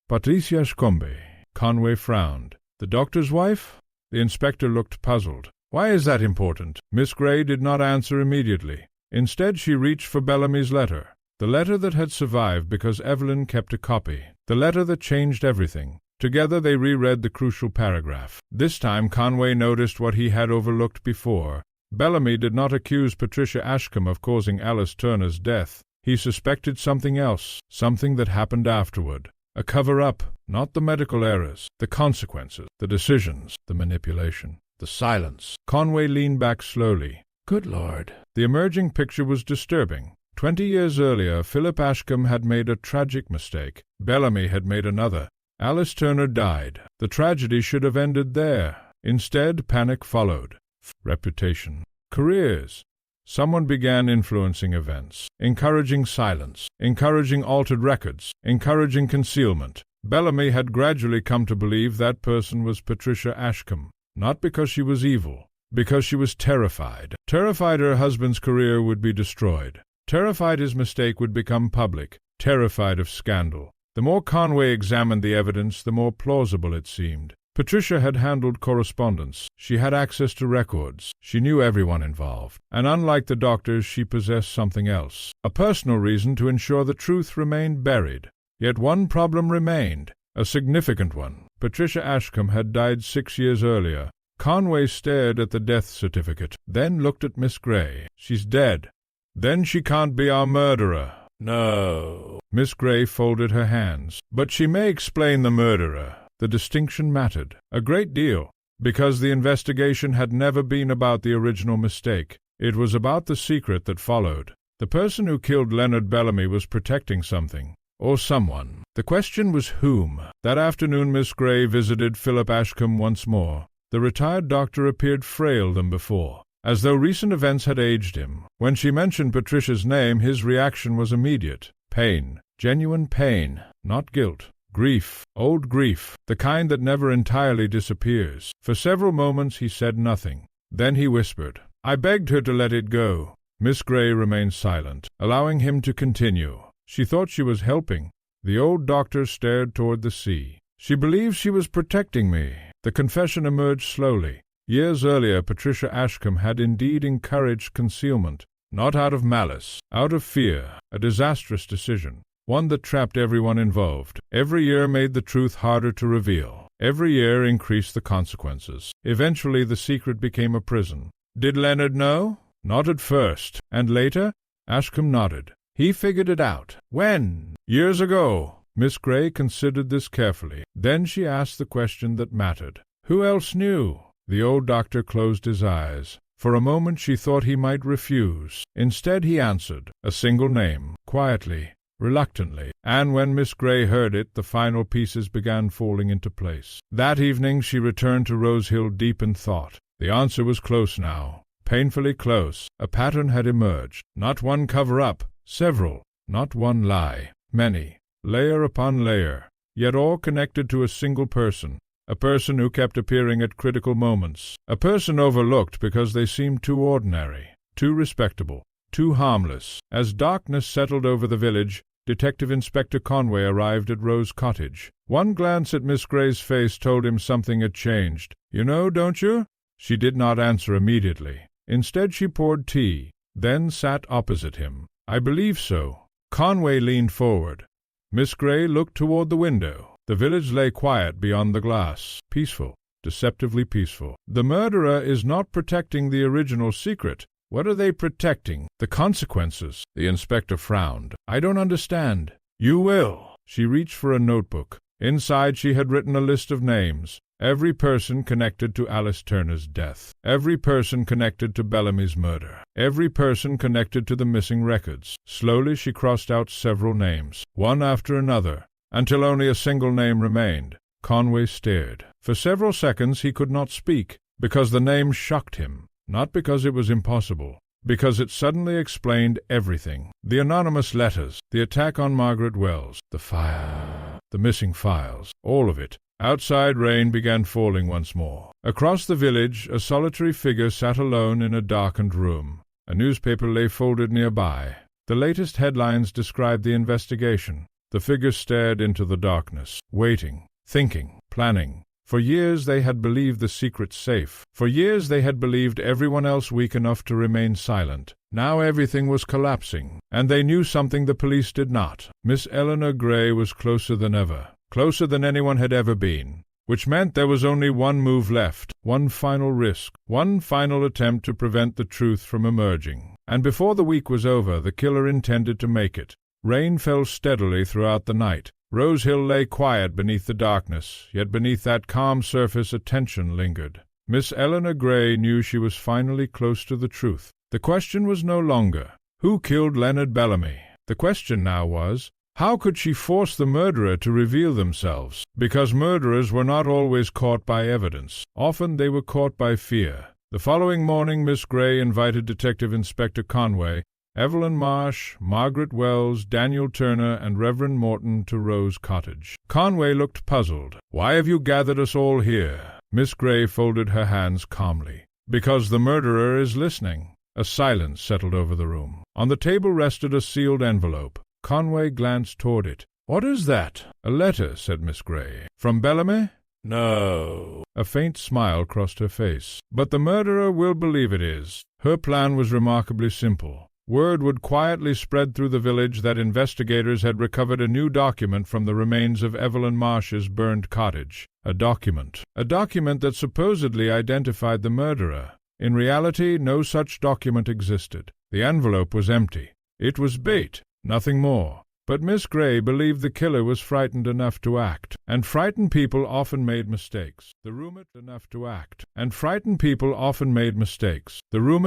Patricia Ashcombe. Conway frowned. "The doctor's wife?" The inspector looked puzzled. "Why is that important?" Miss Grey did not answer immediately. Instead, she reached for Bellamy's letter. The letter that had survived because Evelyn kept a copy. The letter that changed everything. Together they reread the crucial paragraph. This time Conway noticed what he had overlooked before. Bellamy did not accuse Patricia Ashcombe of causing Alice Turner's death. He suspected something else, something that happened afterward. A cover-up, not the medical errors, the consequences, the decisions, the manipulation, the silence. Conway leaned back slowly. Good Lord. The emerging picture was disturbing. 20 years earlier, Philip Ashcombe had made a tragic mistake. Bellamy had made another. Alice Turner died. The tragedy should have ended there. Instead, panic followed. Reputation. Careers. Someone began influencing events, encouraging silence, encouraging altered records, encouraging concealment. Bellamy had gradually come to believe that person was Patricia Ashcombe, not because she was evil, because she was terrified. Terrified her husband's career would be destroyed. Terrified his mistake would become public. Terrified of scandal. The more Conway examined the evidence, the more plausible it seemed. Patricia had handled correspondence. She had access to records. She knew everyone involved. And unlike the doctors, she possessed something else. A personal reason to ensure the truth remained buried. Yet one problem remained, a significant one. Patricia Ashcombe had died 6 years earlier. Conway stared at the death certificate, then looked at Miss Grey. She's dead. Then she can't be our murderer. No. Miss Grey folded her hands. But she may explain the murderer. The distinction mattered a great deal, because the investigation had never been about the original mistake. It was about the secret that followed. The person who killed Leonard Bellamy was protecting something, or someone. The question was whom. That afternoon Miss Grey visited Philip Ashcombe once more. The retired doctor appeared frailer than before, as though recent events had aged him. When she mentioned Patricia's name, his reaction was immediate. Pain. Genuine pain, not guilt. Grief, old grief, the kind that never entirely disappears. For several moments he said nothing. Then he whispered, "I begged her to let it go." Miss Grey remained silent, allowing him to continue. She thought she was helping. The old doctor stared toward the sea. "She believes she was protecting me." The confession emerged slowly. Years earlier, Patricia Ashcombe had indeed encouraged concealment, not out of malice, out of fear, a disastrous decision, one that trapped everyone involved. Every year made the truth harder to reveal. Every year increased the consequences. Eventually the secret became a prison. Did Leonard know? Not at first. And later? Ashcombe nodded. He figured it out. When? Years ago. Miss Grey considered this carefully. Then she asked the question that mattered. Who else knew? The old doctor closed his eyes. For a moment she thought he might refuse. Instead he answered, a single name, quietly, reluctantly, and when Miss Grey heard it, the final pieces began falling into place. That evening she returned to Rose Hill deep in thought. The answer was close now, painfully close. A pattern had emerged. Not one cover-up, several. Not one lie, many. Layer upon layer, yet all connected to a single person, a person who kept appearing at critical moments, a person overlooked because they seemed too ordinary, too respectable, too harmless. As darkness settled over the village, Detective Inspector Conway arrived at Rose Cottage. One glance at Miss Grey's face told him something had changed. You know, don't you? She did not answer immediately. Instead she poured tea, then sat opposite him. I believe so. Conway leaned forward. Miss Grey looked toward the window. The village lay quiet beyond the glass, peaceful, deceptively peaceful. The murderer is not protecting the original secret. What are they protecting? The consequences. The inspector frowned. I don't understand. You will. She reached for a notebook. Inside she had written a list of names. Every person connected to Alice Turner's death. Every person connected to Bellamy's murder. Every person connected to the missing records. Slowly she crossed out several names, one after another, until only a single name remained. Conway stared. For several seconds he could not speak, because the name shocked him, not because it was impossible, because it suddenly explained everything. The anonymous letters, the attack on Margaret Wells, the fire, the missing files, all of it. Outside rain began falling once more. Across the village a solitary figure sat alone in a darkened room. A newspaper lay folded nearby. The latest headlines described the investigation. The figure stared into the darkness, waiting, thinking, planning. For years they had believed the secret safe. For years they had believed everyone else weak enough to remain silent. Now everything was collapsing, and they knew something the police did not. Miss Eleanor Grey was closer than ever. Closer than anyone had ever been, which meant there was only one move left, one final risk, one final attempt to prevent the truth from emerging. And before the week was over, the killer intended to make it. Rain fell steadily throughout the night. Rose Hill lay quiet beneath the darkness, yet beneath that calm surface a tension lingered. Miss Eleanor Grey knew she was finally close to the truth. The question was no longer, who killed Leonard Bellamy? The question now was, how could she force the murderer to reveal themselves? Because murderers were not always caught by evidence. Often they were caught by fear. The following morning Miss Grey invited Detective Inspector Conway, Evelyn Marsh, Margaret Wells, Daniel Turner, and Reverend Morton to Rose Cottage. Conway looked puzzled. Why have you gathered us all here? Miss Grey folded her hands calmly. Because the murderer is listening. A silence settled over the room. On the table rested a sealed envelope. Conway glanced toward it. What is that? A letter, said Miss Grey. From Bellamy? No. A faint smile crossed her face. But the murderer will believe it is. Her plan was remarkably simple. Word would quietly spread through the village that investigators had recovered a new document from the remains of Evelyn Marsh's burned cottage. A document that supposedly identified the murderer. In reality, no such document existed. The envelope was empty. It was bait. Nothing more. But Miss Grey believed the killer was frightened enough to act, and frightened people often made mistakes. The rumor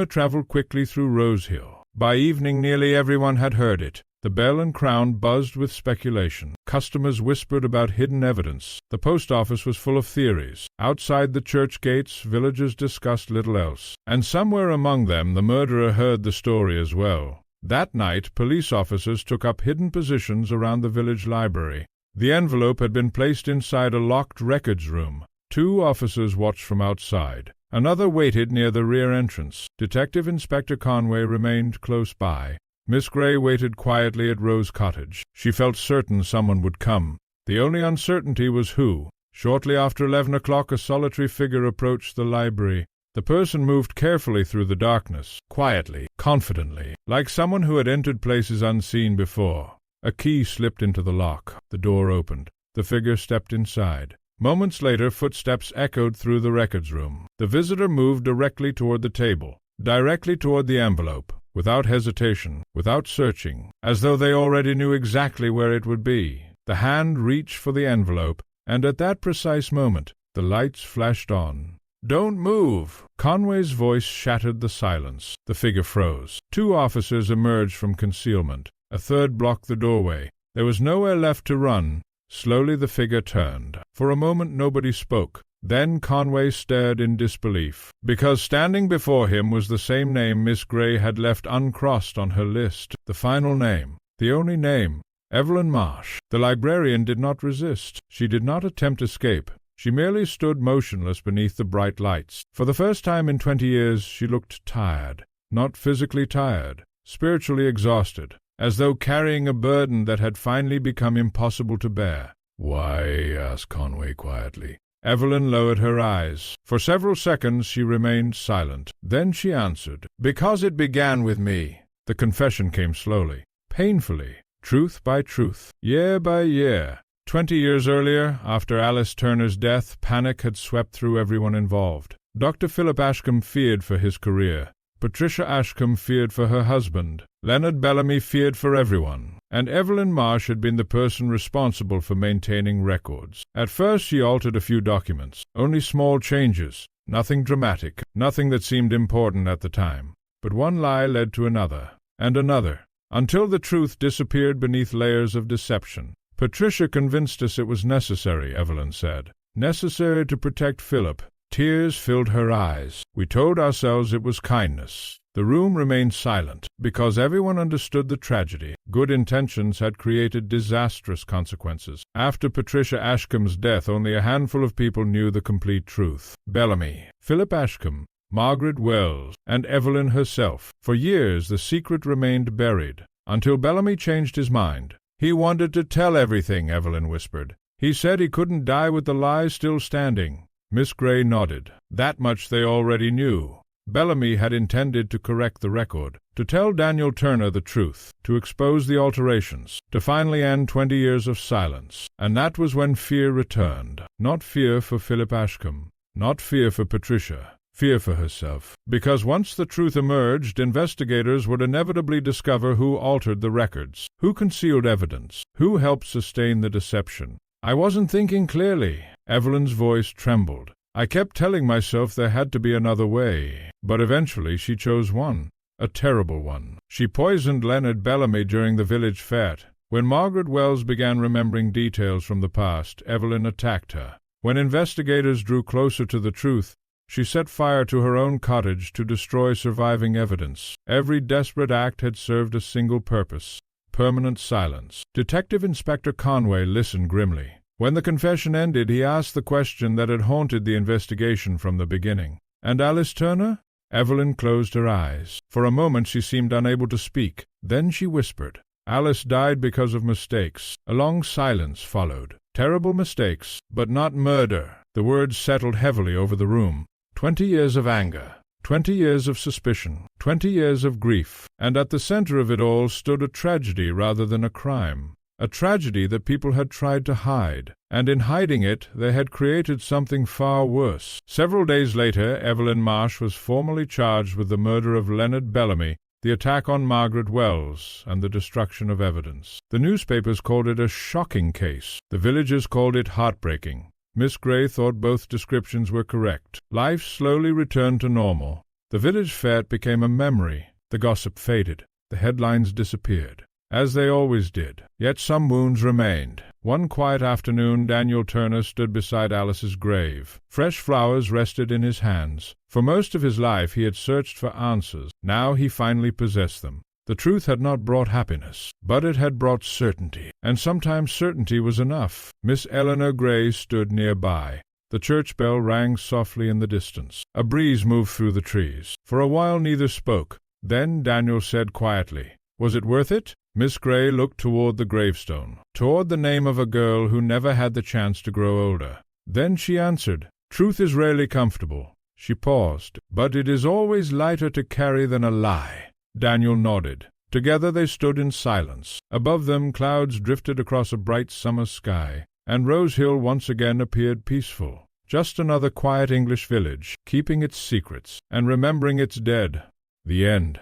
traveled quickly through Rose Hill. By evening nearly everyone had heard it. The Bell and Crown buzzed with speculation. Customers whispered about hidden evidence. The post office was full of theories. Outside the church gates, villagers discussed little else. And somewhere among them the murderer heard the story as well. That night, police officers took up hidden positions around the village library. The envelope had been placed inside a locked records room. 2 officers watched from outside. Another waited near the rear entrance. Detective Inspector Conway remained close by. Miss Grey waited quietly at Rose Cottage. She felt certain someone would come. The only uncertainty was who. Shortly after 11 o'clock, a solitary figure approached the library. The person moved carefully through the darkness, quietly, confidently, like someone who had entered places unseen before. A key slipped into the lock. The door opened. The figure stepped inside. Moments later, footsteps echoed through the records room. The visitor moved directly toward the table, directly toward the envelope, without hesitation, without searching, as though they already knew exactly where it would be. The hand reached for the envelope, and at that precise moment, the lights flashed on. "Don't move!" Conway's voice shattered the silence. The figure froze. 2 officers emerged from concealment. A third blocked the doorway. There was nowhere left to run. Slowly the figure turned. For a moment nobody spoke. Then Conway stared in disbelief, because standing before him was the same name Miss Grey had left uncrossed on her list. The final name. The only name. Evelyn Marsh. The librarian did not resist. She did not attempt escape. She merely stood motionless beneath the bright lights. For the first time in 20 years she looked tired. Not physically tired, spiritually exhausted, as though carrying a burden that had finally become impossible to bear. "Why?" asked Conway quietly. Evelyn lowered her eyes. For several seconds she remained silent. Then she answered, "Because it began with me." The confession came slowly, painfully, truth by truth, year by year. 20 years earlier, after Alice Turner's death, panic had swept through everyone involved. Dr. Philip Ashcombe feared for his career. Patricia Ashcombe feared for her husband. Leonard Bellamy feared for everyone. And Evelyn Marsh had been the person responsible for maintaining records. At first she altered a few documents, only small changes, nothing dramatic, nothing that seemed important at the time. But one lie led to another, and another, until the truth disappeared beneath layers of deception. "Patricia convinced us it was necessary," Evelyn said. "Necessary to protect Philip." Tears filled her eyes. "We told ourselves it was kindness." The room remained silent, because everyone understood the tragedy. Good intentions had created disastrous consequences. After Patricia Ashcombe's death, only a handful of people knew the complete truth. Bellamy, Philip Ashcombe, Margaret Wells, and Evelyn herself. For years the secret remained buried, until Bellamy changed his mind. "He wanted to tell everything," Evelyn whispered. "He said he couldn't die with the lie still standing." Miss Grey nodded. That much they already knew. Bellamy had intended to correct the record, to tell Daniel Turner the truth, to expose the alterations, to finally end 20 years of silence. And that was when fear returned. Not fear for Philip Ashcombe, not fear for Patricia, fear for herself. Because once the truth emerged, investigators would inevitably discover who altered the records, who concealed evidence, who helped sustain the deception. "I wasn't thinking clearly." Evelyn's voice trembled. "I kept telling myself there had to be another way. But eventually she chose one, a terrible one. She poisoned Leonard Bellamy during the village fete. When Margaret Wells began remembering details from the past, Evelyn attacked her. When investigators drew closer to the truth, she set fire to her own cottage to destroy surviving evidence. Every desperate act had served a single purpose: permanent silence. Detective Inspector Conway listened grimly. When the confession ended, he asked the question that had haunted the investigation from the beginning. "And Alice Turner?" Evelyn closed her eyes. For a moment she seemed unable to speak. Then she whispered, "Alice died because of mistakes." A long silence followed. Terrible mistakes, but not murder. The words settled heavily over the room. 20 years of anger, 20 years of suspicion, 20 years of grief, and at the center of it all stood a tragedy rather than a crime. A tragedy that people had tried to hide, and in hiding it they had created something far worse. Several days later, Evelyn Marsh was formally charged with the murder of Leonard Bellamy, the attack on Margaret Wells, and the destruction of evidence. The newspapers called it a shocking case. The villagers called it heartbreaking. Miss Grey thought both descriptions were correct. Life slowly returned to normal. The village fete became a memory. The gossip faded. The headlines disappeared, as they always did. Yet some wounds remained. One quiet afternoon, Daniel Turner stood beside Alice's grave. Fresh flowers rested in his hands. For most of his life he had searched for answers. Now he finally possessed them. The truth had not brought happiness, but it had brought certainty, and sometimes certainty was enough. Miss Eleanor Grey stood nearby. The church bell rang softly in the distance. A breeze moved through the trees. For a while neither spoke. Then Daniel said quietly, "Was it worth it?" Miss Grey looked toward the gravestone, toward the name of a girl who never had the chance to grow older. Then she answered, "Truth is rarely comfortable." She paused. "But it is always lighter to carry than a lie." Daniel nodded. Together they stood in silence. Above them clouds drifted across a bright summer sky, and Rose Hill once again appeared peaceful. Just another quiet English village, keeping its secrets, and remembering its dead. The end.